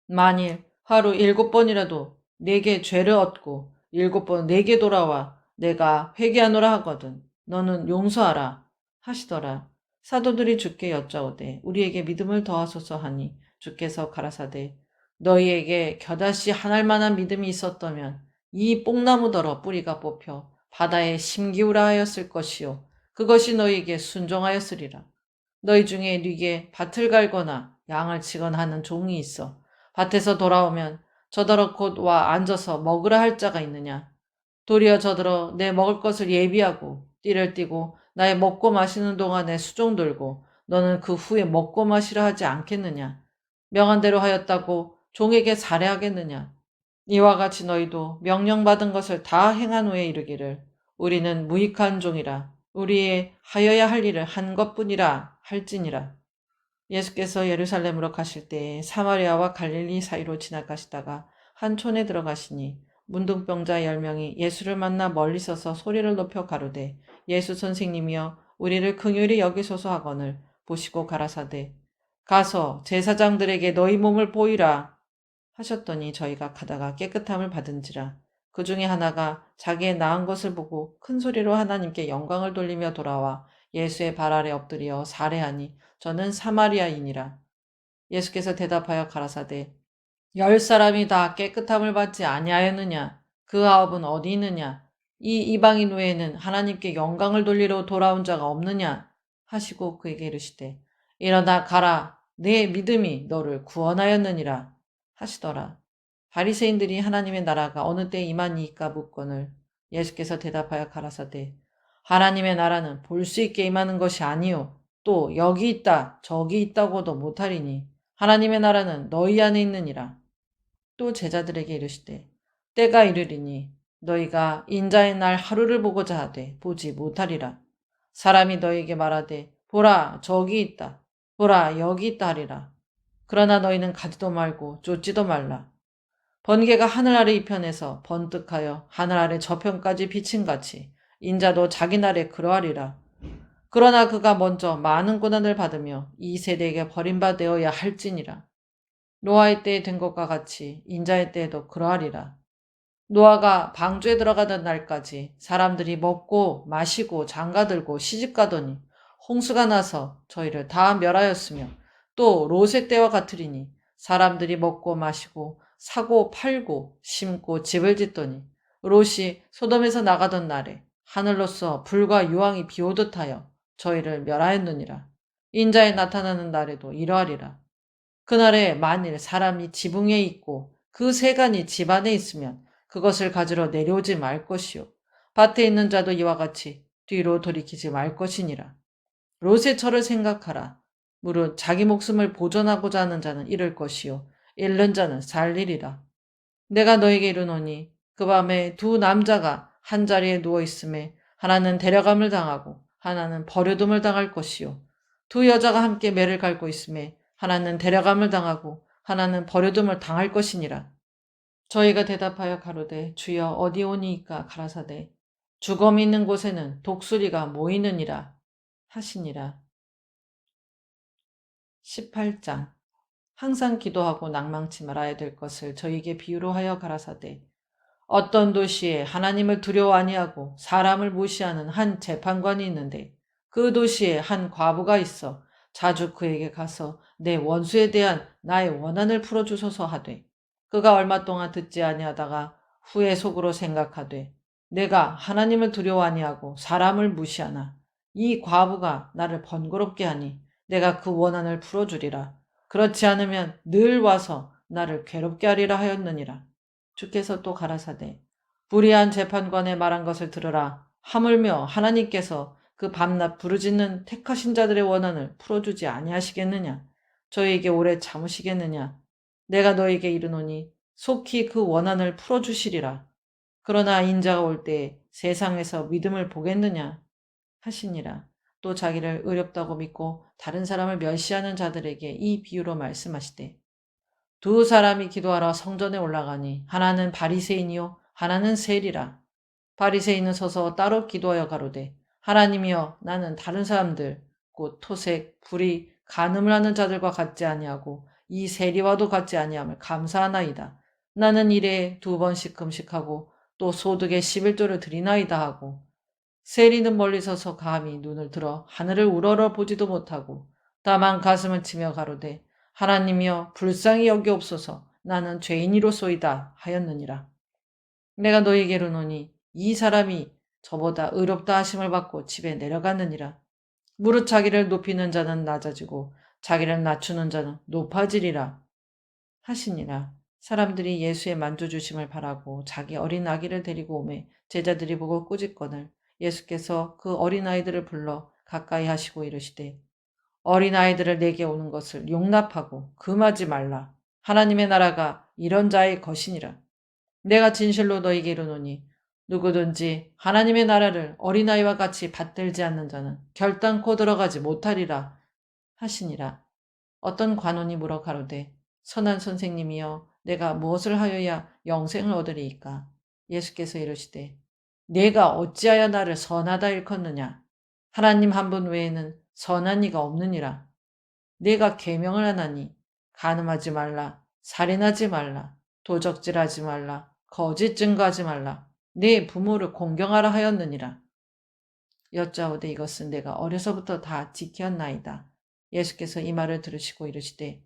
만일 하루 7번이라도 내게 죄를 얻고 7번 내게 돌아와 내가 회개하노라 하거든 너는 용서하라 하시더라. 사도들이 주께 여짜오되 우리에게 믿음을 더하소서 하니 주께서 가라사대 너희에게 겨다시 한알만한 믿음이 있었다면 이 뽕나무더러 뿌리가 뽑혀 바다에 심기우라 하였을 것이요 그것이 너희에게 순종하였으리라. 너희 중에 네게 밭을 갈거나 양을 치거나 하는 종이 있어 밭에서 돌아오면 저더러 곧 와 앉아서 먹으라 할 자가 있느냐. 도리어 저더러 내 먹을 것을 예비하고 띠를 띠고 나의 먹고 마시는 동안에 수종 들고 너는 그 후에 먹고 마시라 하지 않겠느냐. 명한 대로 하였다고 종에게 살해하겠느냐. 이와 같이 너희도 명령받은 것을 다 행한 후에 이르기를 우리는 무익한 종이라 우리의 하여야 할 일을 한 것뿐이라 할지니라. 예수께서 예루살렘으로 가실 때에 사마리아와 갈릴리 사이로 지나가시다가 한 촌에 들어가시니 문둥병자 10명이 예수를 만나 멀리 서서 소리를 높여 가로되 예수 선생님이여 우리를 긍휼히 여기소서 하거늘 보시고 가라사대 가서 제사장들에게 너희 몸을 보이라 하셨더니 저희가 가다가 깨끗함을 받은지라. 그 중에 하나가 자기의 나은 것을 보고 큰 소리로 하나님께 영광을 돌리며 돌아와 예수의 발 아래 엎드려 살해하니 저는 사마리아인이라. 예수께서 대답하여 가라사대 10사람이 다 깨끗함을 받지 아니하였느냐? 그 아홉은 어디 있느냐? 이 이방인 외에는 하나님께 영광을 돌리러 돌아온 자가 없느냐? 하시고 그에게 이르시되 일어나 가라. 내 믿음이 너를 구원하였느니라 하시더라. 바리새인들이 하나님의 나라가 어느 때 임하니이까 묻거늘 예수께서 대답하여 가라사대 하나님의 나라는 볼 수 있게 임하는 것이 아니요 또 여기 있다 저기 있다고도 못하리니 하나님의 나라는 너희 안에 있느니라. 또 제자들에게 이르시되 때가 이르리니 너희가 인자의 날 하루를 보고자 하되 보지 못하리라. 사람이 너희에게 말하되 보라 저기 있다 보라 여기 있다 하리라. 그러나 너희는 가지도 말고 쫓지도 말라. 번개가 하늘 아래 이편에서 번뜩하여 하늘 아래 저편까지 비침같이 인자도 자기 날에 그러하리라. 그러나 그가 먼저 많은 고난을 받으며 이 세대에게 버림받아야 할지니라. 노아의 때에 된 것과 같이 인자의 때에도 그러하리라. 노아가 방주에 들어가던 날까지 사람들이 먹고 마시고 장가들고 시집가더니 홍수가 나서 저희를 다 멸하였으며 또 롯의 때와 같으리니 사람들이 먹고 마시고 사고 팔고 심고 집을 짓더니 롯이 소돔에서 나가던 날에 하늘로서 불과 유황이 비오듯 하여 저희를 멸하였느니라. 인자에 나타나는 날에도 이러하리라. 그날에 만일 사람이 지붕 위에 있고 그 세간이 집 안에 있으면 그것을 가지러 내려오지 말 것이요 밭에 있는 자도 이와 같이 뒤로 돌이키지 말 것이니라. 롯의 처를 생각하라. 무릇 자기 목숨을 보존하고자 하는 자는 잃을 것이요 잃는 자는 살리리라. 내가 너에게 이르노니 그 밤에 두 남자가 한 자리에 누워 있음에 하나는 데려감을 당하고 하나는 버려둠을 당할 것이요 두 여자가 함께 매를 갈고 있음에 하나는 데려감을 당하고 하나는 버려둠을 당할 것이니라. 저희가 대답하여 가로되 주여 어디 오니이까 가라사대 주검이 있는 곳에는 독수리가 모이느니라 하시니라. 18장. 항상 기도하고 낭망치 말아야 될 것을 저에게 비유로 하여 가라사대 어떤 도시에 하나님을 두려워 아니하고 사람을 무시하는 한 재판관이 있는데 그 도시에 한 과부가 있어 자주 그에게 가서 내 원수에 대한 나의 원한을 풀어주소서 하되 그가 얼마 동안 듣지 아니하다가 후에 속으로 생각하되 내가 하나님을 두려워 아니하고 사람을 무시하나 이 과부가 나를 번거롭게 하니 내가 그 원한을 풀어주리라. 그렇지 않으면 늘 와서 나를 괴롭게 하리라 하였느니라. 주께서 또 가라사대 불의한 재판관의 말한 것을 들으라. 하물며 하나님께서 그 밤낮 부르짖는 택하신 자들의 원한을 풀어주지 아니하시겠느냐. 저희에게 오래 참으시겠느냐. 내가 너에게 이르노니 속히 그 원한을 풀어주시리라. 그러나 인자가 올 때에 세상에서 믿음을 보겠느냐 하시니라. 또 자기를 의롭다고 믿고 다른 사람을 멸시하는 자들에게 이 비유로 말씀하시되 두 사람이 기도하러 성전에 올라가니 하나는 바리새인이요 하나는 세리라. 바리새인은 서서 따로 기도하여 가로되 하나님이여 나는 다른 사람들 곧 토색, 불의, 간음을 하는 자들과 같지 아니하고 이 세리와도 같지 아니함을 감사하나이다. 나는 일에 2번씩 금식하고 또 소득의 11조를 드리나이다 하고 세리는 멀리 서서 감히 눈을 들어 하늘을 우러러 보지도 못하고 다만 가슴을 치며 가로되 하나님이여 불쌍히 여기옵소서 나는 죄인이로소이다 하였느니라. 내가 너에게 이르노니 이 사람이 저보다 의롭다 하심을 받고 집에 내려갔느니라. 무릇 자기를 높이는 자는 낮아지고 자기를 낮추는 자는 높아지리라 하시니라. 사람들이 예수의 만져주심을 바라고 자기 어린 아기를 데리고 오매 제자들이 보고 꾸짖거늘 예수께서 그 어린아이들을 불러 가까이 하시고 이르시되 어린아이들을 내게 오는 것을 용납하고 금하지 말라. 하나님의 나라가 이런 자의 것이니라. 내가 진실로 너희에게 이르노니 누구든지 하나님의 나라를 어린아이와 같이 받들지 않는 자는 결단코 들어가지 못하리라 하시니라. 어떤 관원이 물어 가로되 선한 선생님이여 내가 무엇을 하여야 영생을 얻으리이까. 예수께서 이르시되 내가 어찌하여 나를 선하다 일컫느냐. 하나님 한 분 외에는 선한 이가 없느니라. 내가 계명을 하나니 간음하지 말라, 살인하지 말라, 도적질하지 말라, 거짓 증거하지 말라, 내 부모를 공경하라 하였느니라. 여짜오되 이것은 내가 어려서부터 다 지켰나이다. 예수께서 이 말을 들으시고 이르시되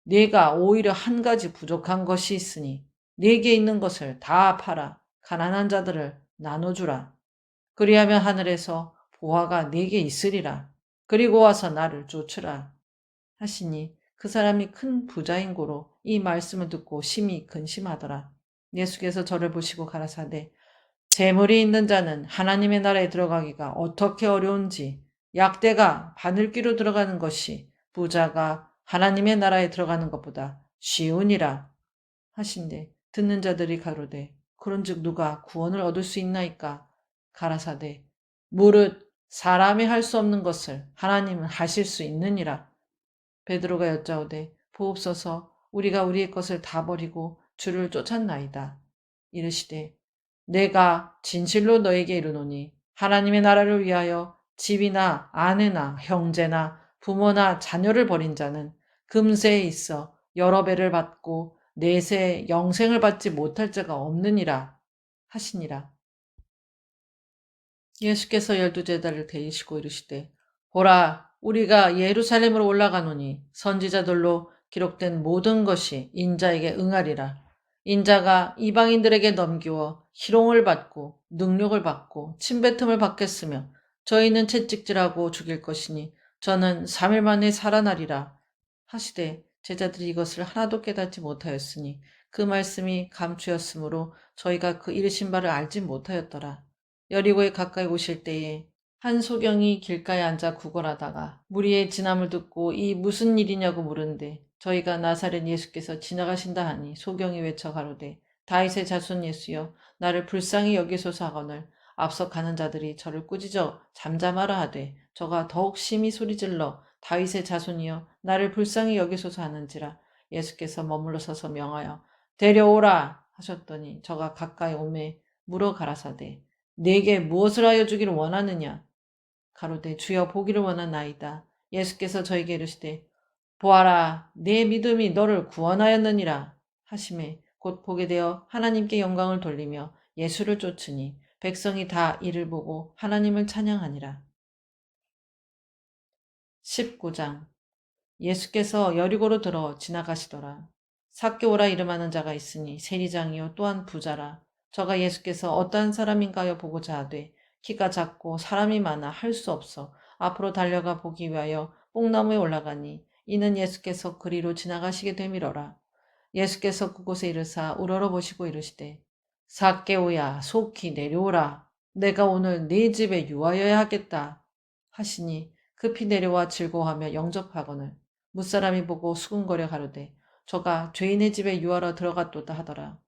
네가 오히려 한 가지 부족한 것이 있으니 네게 있는 것을 다 팔아 가난한 자들을 나눠주라. 그리하면 하늘에서 보화가 네게 있으리라. 그리고 와서 나를 쫓으라 하시니 그 사람이 큰 부자인 고로 이 말씀을 듣고 심히 근심하더라. 예수께서 저를 보시고 가라사대 재물이 있는 자는 하나님의 나라에 들어가기가 어떻게 어려운지 약대가 바늘귀로 들어가는 것이 부자가 하나님의 나라에 들어가는 것보다 쉬우니라 하신대 듣는 자들이 가로되 그런즉 누가 구원을 얻을 수 있나이까? 가라사대 무릇 사람이 할 수 없는 것을 하나님은 하실 수 있느니라. 베드로가 여짜오되 보옵소서 우리가 우리의 것을 다 버리고 주를 쫓았나이다. 이르시되 내가 진실로 너에게 이르노니 하나님의 나라를 위하여 집이나 아내나 형제나 부모나 자녀를 버린 자는 금세에 있어 여러 배를 받고 내세 영생을 받지 못할 자가 없느니라 하시니라. 예수께서 12제자를 데리시고 이르시되 보라 우리가 예루살렘으로 올라가노니 선지자들로 기록된 모든 것이 인자에게 응하리라. 인자가 이방인들에게 넘기워 희롱을 받고 능욕을 받고 침뱉음을 받겠으며 저희는 채찍질하고 죽일 것이니 저는 3일 만에 살아나리라 하시되 제자들이 이것을 하나도 깨닫지 못하였으니 그 말씀이 감추였으므로 저희가 그 이르신 바를 알지 못하였더라. 여리고에 가까이 오실 때에 한 소경이 길가에 앉아 구걸하다가 무리의 진함을 듣고 이 무슨 일이냐고 물은데 저희가 나사렛 예수께서 지나가신다 하니 소경이 외쳐 가로되 다윗의 자손 예수여 나를 불쌍히 여기소서 하거늘 앞서 가는 자들이 저를 꾸짖어 잠잠하라 하되 저가 더욱 심히 소리질러 다윗의 자손이여 나를 불쌍히 여기소서 하는지라. 예수께서 머물러 서서 명하여 데려오라 하셨더니 저가 가까이 오매 물어 가라사대 내게 무엇을 하여 주기를 원하느냐? 가로되 주여 보기를 원하나이다. 예수께서 저에게 이르시되 보아라 내 믿음이 너를 구원하였느니라 하시매 곧 보게 되어 하나님께 영광을 돌리며 예수를 쫓으니 백성이 다 이를 보고 하나님을 찬양하니라. 19장 예수께서 여리고로 들어 지나가시더라. 삭개오라 이름하는 자가 있으니 세리장이요 또한 부자라. 저가 예수께서 어떠한 사람인가요 보고자 하되 키가 작고 사람이 많아 할 수 없어 앞으로 달려가 보기 위하여 뽕나무에 올라가니 이는 예수께서 그리로 지나가시게 되밀어라. 예수께서 그곳에 이르사 우러러 보시고 이르시되 삭개오야 속히 내려오라. 내가 오늘 네 집에 유하여야 하겠다 하시니 급히 내려와 즐거워하며 영접하거늘 무사람이 보고 수군거려 가로되 저가 죄인의 집에 유하러 들어갔도다 하더라.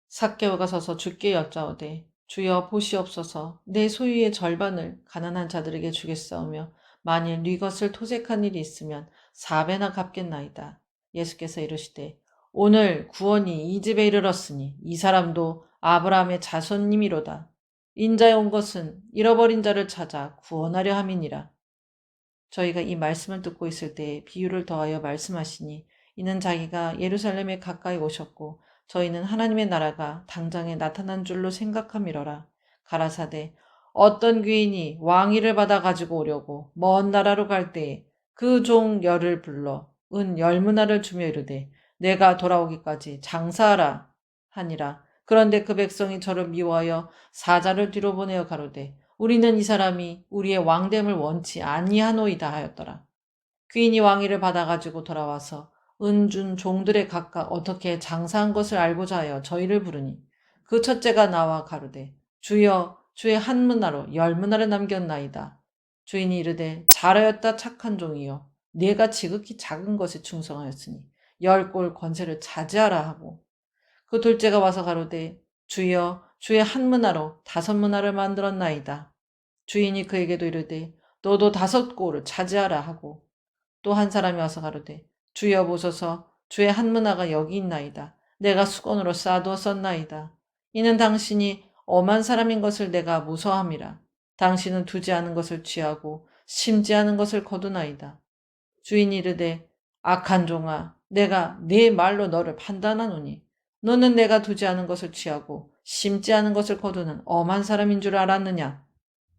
삭개오가 서서 주께 여짜오되 주여 보시옵소서 내 소유의 절반을 가난한 자들에게 주겠사오며 만일 네 것을 토색한 일이 있으면 4배나 갚겠나이다. 예수께서 이르시되 오늘 구원이 이 집에 이르렀으니 이 사람도 아브라함의 자손님이로다. 인자에 온 것은 잃어버린 자를 찾아 구원하려 함이니라. 저희가 이 말씀을 듣고 있을 때 비유를 더하여 말씀하시니 이는 자기가 예루살렘에 가까이 오셨고 저희는 하나님의 나라가 당장에 나타난 줄로 생각함이러라. 가라사대 어떤 귀인이 왕위를 받아 가지고 오려고 먼 나라로 갈 때에 그 종 열을 불러 은 10문화를 주며 이르되 내가 돌아오기까지 장사하라 하니라. 그런데 그 백성이 저를 미워하여 사자를 뒤로 보내어 가로되 우리는 이 사람이 우리의 왕됨을 원치 아니하노이다 하였더라. 귀인이 왕위를 받아가지고 돌아와서 은준 종들의 각각 어떻게 장사한 것을 알고자 하여 저희를 부르니 그 첫째가 나와 가로되 주여 주의 한 문화로 10문화를 남겼나이다. 주인이 이르되 잘하였다 착한 종이여 네가 지극히 작은 것에 충성하였으니 10골 권세를 차지하라 하고 그 둘째가 와서 가로되 주여 주의 한 문화로 5문화를 만들었나이다. 주인이 그에게도 이르되 너도 5골을 차지하라 하고 또 한 사람이 와서 가로되 주여 보소서 주의 한 문화가 여기 있나이다. 내가 수건으로 쌓아두었었나이다. 이는 당신이 엄한 사람인 것을 내가 무서함이라. 당신은 두지 않은 것을 취하고 심지 않은 것을 거두나이다. 주인이 이르되 악한 종아 내가 네 말로 너를 판단하노니 너는 내가 두지 않은 것을 취하고 심지 않은 것을 거두는 엄한 사람인 줄 알았느냐?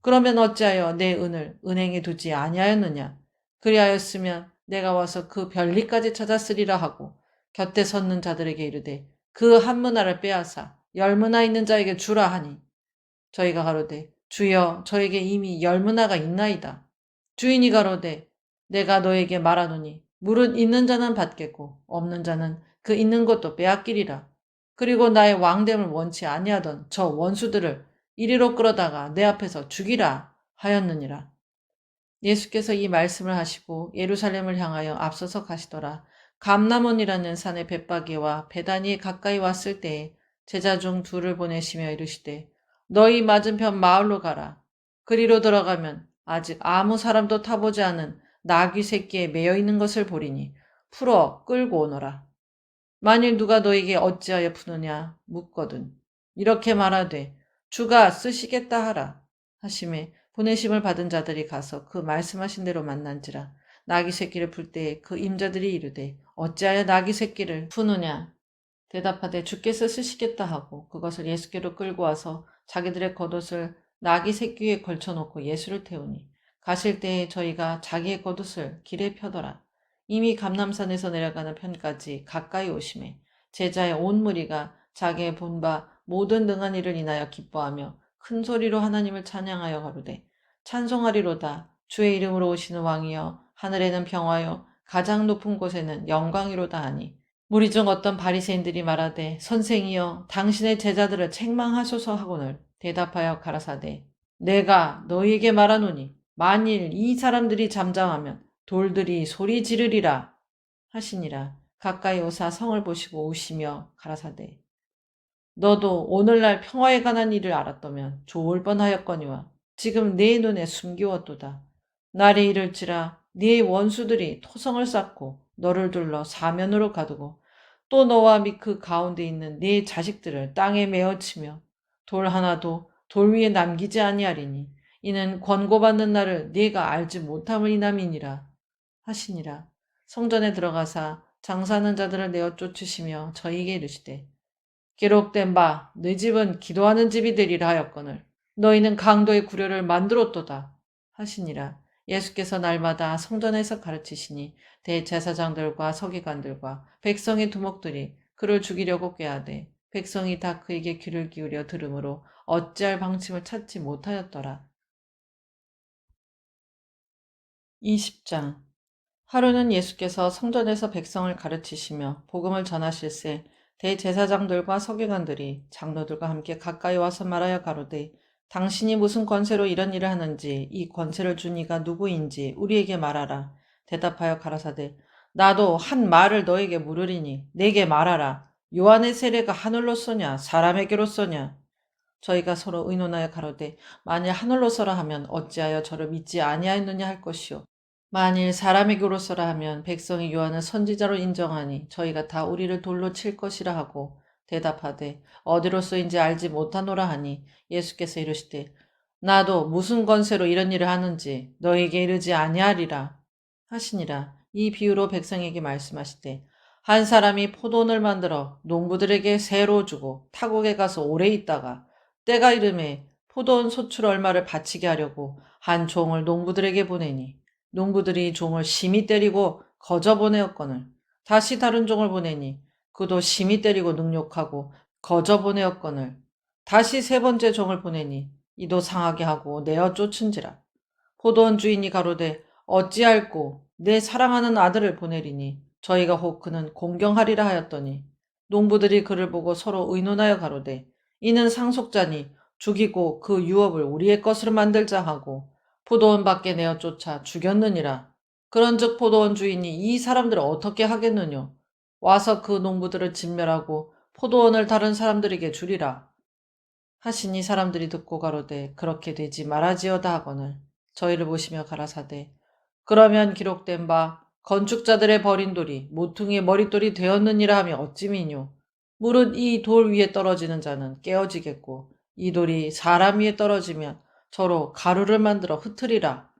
그러면 어찌하여 내 은을 은행에 두지 아니하였느냐? 그리하였으면 내가 와서 그 별리까지 찾았으리라 하고 곁에 섰는 자들에게 이르되 그 한 문화를 빼앗아 10문화 있는 자에게 주라 하니 저희가 가로되 주여 저에게 이미 10문화가 있나이다. 주인이 가로되 내가 너에게 말하노니 물은 있는 자는 받겠고 없는 자는 그 있는 것도 빼앗기리라. 그리고 나의 왕됨을 원치 아니하던 저 원수들을 이리로 끌어다가 내 앞에서 죽이라 하였느니라. 예수께서 이 말씀을 하시고 예루살렘을 향하여 앞서서 가시더라. 감람원이라는 산의 벳바기와 베다니에 가까이 왔을 때에 제자 중 둘을 보내시며 이르시되 너희 맞은편 마을로 가라. 그리로 들어가면 아직 아무 사람도 타보지 않은 나귀 새끼에 매여 있는 것을 보리니 풀어 끌고 오너라. 만일 누가 너에게 어찌하여 푸느냐 묻거든 이렇게 말하되 주가 쓰시겠다 하라 하심에 보내심을 받은 자들이 가서 그 말씀하신 대로 만난지라. 나귀 새끼를 풀 때에 그 임자들이 이르되 어찌하여 나귀 새끼를 푸느냐 대답하되 주께서 쓰시겠다 하고 그것을 예수께로 끌고 와서 자기들의 겉옷을 나귀 새끼 위에 걸쳐놓고 예수를 태우니 가실 때에 저희가 자기의 겉옷을 길에 펴더라. 이미 감람산에서 내려가는 편까지 가까이 오심에 제자의 온 무리가 자기의 본 바 모든 능한 일을 인하여 기뻐하며 큰 소리로 하나님을 찬양하여 가로되 찬송하리로다 주의 이름으로 오시는 왕이여 하늘에는 평화요 가장 높은 곳에는 영광이로다 하니 무리 중 어떤 바리새인들이 말하되 선생이여 당신의 제자들을 책망하소서 하거늘 대답하여 가라사대 내가 너희에게 말하노니 만일 이 사람들이 잠잠하면 돌들이 소리 지르리라 하시니라. 가까이 오사 성을 보시고 우시며 가라사대 너도 오늘날 평화에 관한 일을 알았다면 좋을 뻔하였거니와 지금 네 눈에 숨기웠도다. 날이 이를지라 네 원수들이 토성을 쌓고 너를 둘러 사면으로 가두고 또 너와 및 그 가운데 있는 네 자식들을 땅에 메어치며 돌 하나도 돌 위에 남기지 아니하리니 이는 권고받는 날을 네가 알지 못함을 인함이니라 하시니라. 성전에 들어가사 장사하는 자들을 내어 쫓으시며 저희에게 이르시되 기록된 바 네 집은 기도하는 집이 되리라 하였거늘 너희는 강도의 구려를 만들었도다 하시니라. 예수께서 날마다 성전에서 가르치시니 대제사장들과 서기관들과 백성의 두목들이 그를 죽이려고 꾀하되 백성이 다 그에게 귀를 기울여 들으므로 어찌할 방침을 찾지 못하였더라. 20장 하루는 예수께서 성전에서 백성을 가르치시며 복음을 전하실세 대제사장들과 서기관들이 장로들과 함께 가까이 와서 말하여 가로되 당신이 무슨 권세로 이런 일을 하는지 이 권세를 준 이가 누구인지 우리에게 말하라. 대답하여 가라사대 나도 한 말을 너에게 물으리니 내게 말하라. 요한의 세례가 하늘로서냐 사람에게로서냐. 저희가 서로 의논하여 가로되 만일 하늘로서라 하면 어찌하여 저를 믿지 아니하였느냐 할 것이요 만일 사람에게로서라 하면 백성이 요한을 선지자로 인정하니 저희가 다 우리를 돌로 칠 것이라 하고 대답하되 어디로서인지 알지 못하노라 하니 예수께서 이르시되 나도 무슨 권세로 이런 일을 하는지 너에게 이르지 아니하리라 하시니라. 이 비유로 백성에게 말씀하시되 한 사람이 포도원을 만들어 농부들에게 새로 주고 타국에 가서 오래 있다가 때가 이름에 포도원 소출 얼마를 바치게 하려고 한 종을 농부들에게 보내니 농부들이 종을 심히 때리고 거저 보내었거늘 다시 다른 종을 보내니 그도 심히 때리고 능욕하고 거저 보내었거늘 다시 세 번째 종을 보내니 이도 상하게 하고 내어 쫓은지라. 포도원 주인이 가로되 어찌할꼬 내 사랑하는 아들을 보내리니 저희가 혹 그는 공경하리라 하였더니 농부들이 그를 보고 서로 의논하여 가로되 이는 상속자니 죽이고 그 유업을 우리의 것으로 만들자 하고 포도원 밖에 내어 쫓아 죽였느니라. 그런즉 포도원 주인이 이 사람들을 어떻게 하겠느뇨? 와서 그 농부들을 진멸하고 포도원을 다른 사람들에게 주리라. 하시니 사람들이 듣고 가로되 그렇게 되지 말아지어다 하거늘 저희를 보시며 가라사대 그러면 기록된 바 건축자들의 버린 돌이 모퉁이의 머릿돌이 되었느니라 하며 어찌미뇨. 무릇 이 돌 위에 떨어지는 자는 깨어지겠고 이 돌이 사람 위에 떨어지면 저로 가루를 만들어 흩으리라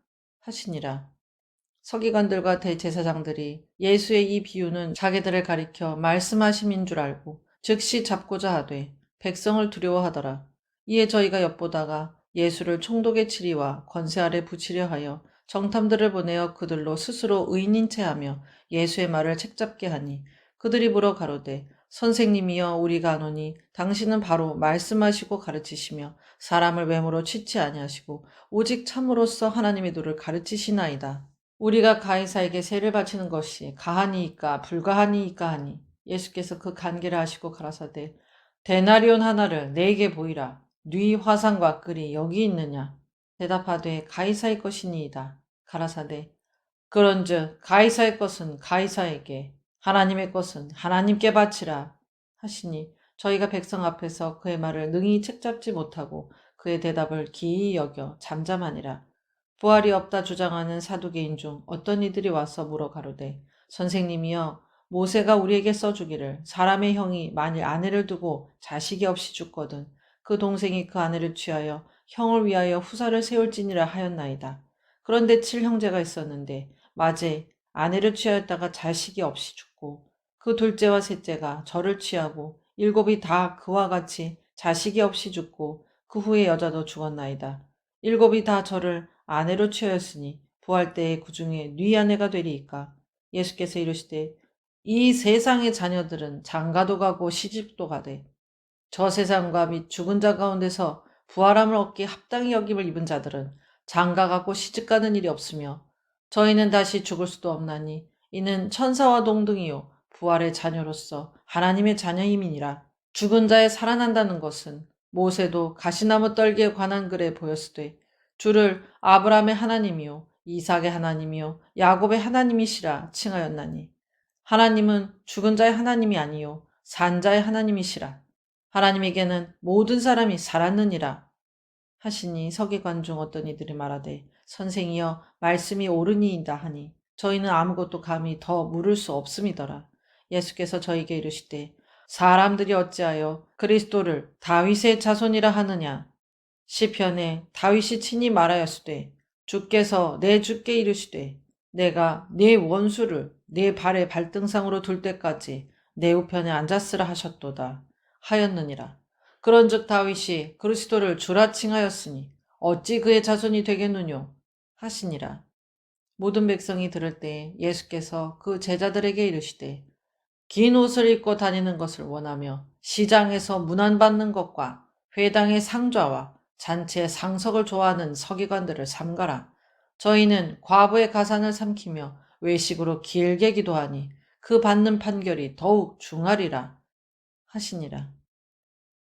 하시니라. 서기관들과 대제사장들이 예수의 이 비유는 자기들을 가리켜 말씀하심인 줄 알고 즉시 잡고자 하되 백성을 두려워하더라. 이에 저희가 엿보다가 예수를 총독의 치리와 권세 아래 붙이려 하여 정탐들을 보내어 그들로 스스로 의인인 체하며 예수의 말을 책잡게 하니 그들이 물어 가로되 선생님이여 우리가 아노니 당신은 바로 말씀하시고 가르치시며 사람을 외모로 취치 아니하시고 오직 참으로써 하나님의 도를 가르치시나이다. 우리가 가이사에게 세를 바치는 것이 가하니이까 불가하니이까 하니 예수께서 그 간계를 하시고 가라사대 데나리온 하나를 내게 보이라. 네 화상과 끌이 여기 있느냐. 대답하되 가이사의 것이니이다. 가라사대 그런즉 가이사의 것은 가이사에게 하나님의 것은 하나님께 바치라 하시니 저희가 백성 앞에서 그의 말을 능히 책잡지 못하고 그의 대답을 기이히 여겨 잠잠하니라. 부활이 없다 주장하는 사두개인 중 어떤 이들이 와서 물어 가로되 선생님이여 모세가 우리에게 써주기를 사람의 형이 만일 아내를 두고 자식이 없이 죽거든 그 동생이 그 아내를 취하여 형을 위하여 후사를 세울지니라 하였나이다. 그런데 7형제가 있었는데 마제 아내를 취하였다가 자식이 없이 죽고 그 둘째와 셋째가 저를 취하고 일곱이 다 그와 같이 자식이 없이 죽고 그 후에 여자도 죽었나이다. 일곱이 다 저를 아내로 취하였으니 부활 때에 그 중에 네 아내가 되리이까. 예수께서 이르시되 이 세상의 자녀들은 장가도 가고 시집도 가되 저 세상과 및 죽은 자 가운데서 부활함을 얻기 합당히 여김을 입은 자들은 장가가고 시집가는 일이 없으며 저희는 다시 죽을 수도 없나니 이는 천사와 동등이요 부활의 자녀로서 하나님의 자녀임이니라. 죽은 자의 살아난다는 것은 모세도 가시나무 떨기에 관한 글에 보였으되 주를 아브라함의 하나님이요 이삭의 하나님이요 야곱의 하나님이시라 칭하였나니 하나님은 죽은 자의 하나님이 아니요 산 자의 하나님이시라. 하나님에게는 모든 사람이 살았느니라 하시니 서기관 중 어떤 이들이 말하되 선생이여 말씀이 옳으니이다 하니 저희는 아무것도 감히 더 물을 수 없음이더라. 예수께서 저희에게 이르시되 사람들이 어찌하여 그리스도를 다윗의 자손이라 하느냐. 시편에 다윗이 친히 말하였으되 주께서 내 주께 이르시되 내가 네 원수를 네 발의 발등상으로 둘 때까지 내 우편에 앉았으라 하셨도다 하였느니라. 그런즉 다윗이 그리스도를 주라 칭하였으니 어찌 그의 자손이 되겠느뇨 하시니라. 모든 백성이 들을 때 예수께서 그 제자들에게 이르시되 긴 옷을 입고 다니는 것을 원하며 시장에서 문안받는 것과 회당의 상좌와 잔치의 상석을 좋아하는 서기관들을 삼가라. 저희는 과부의 가산을 삼키며 외식으로 길게 기도하니 그 받는 판결이 더욱 중하리라 하시니라.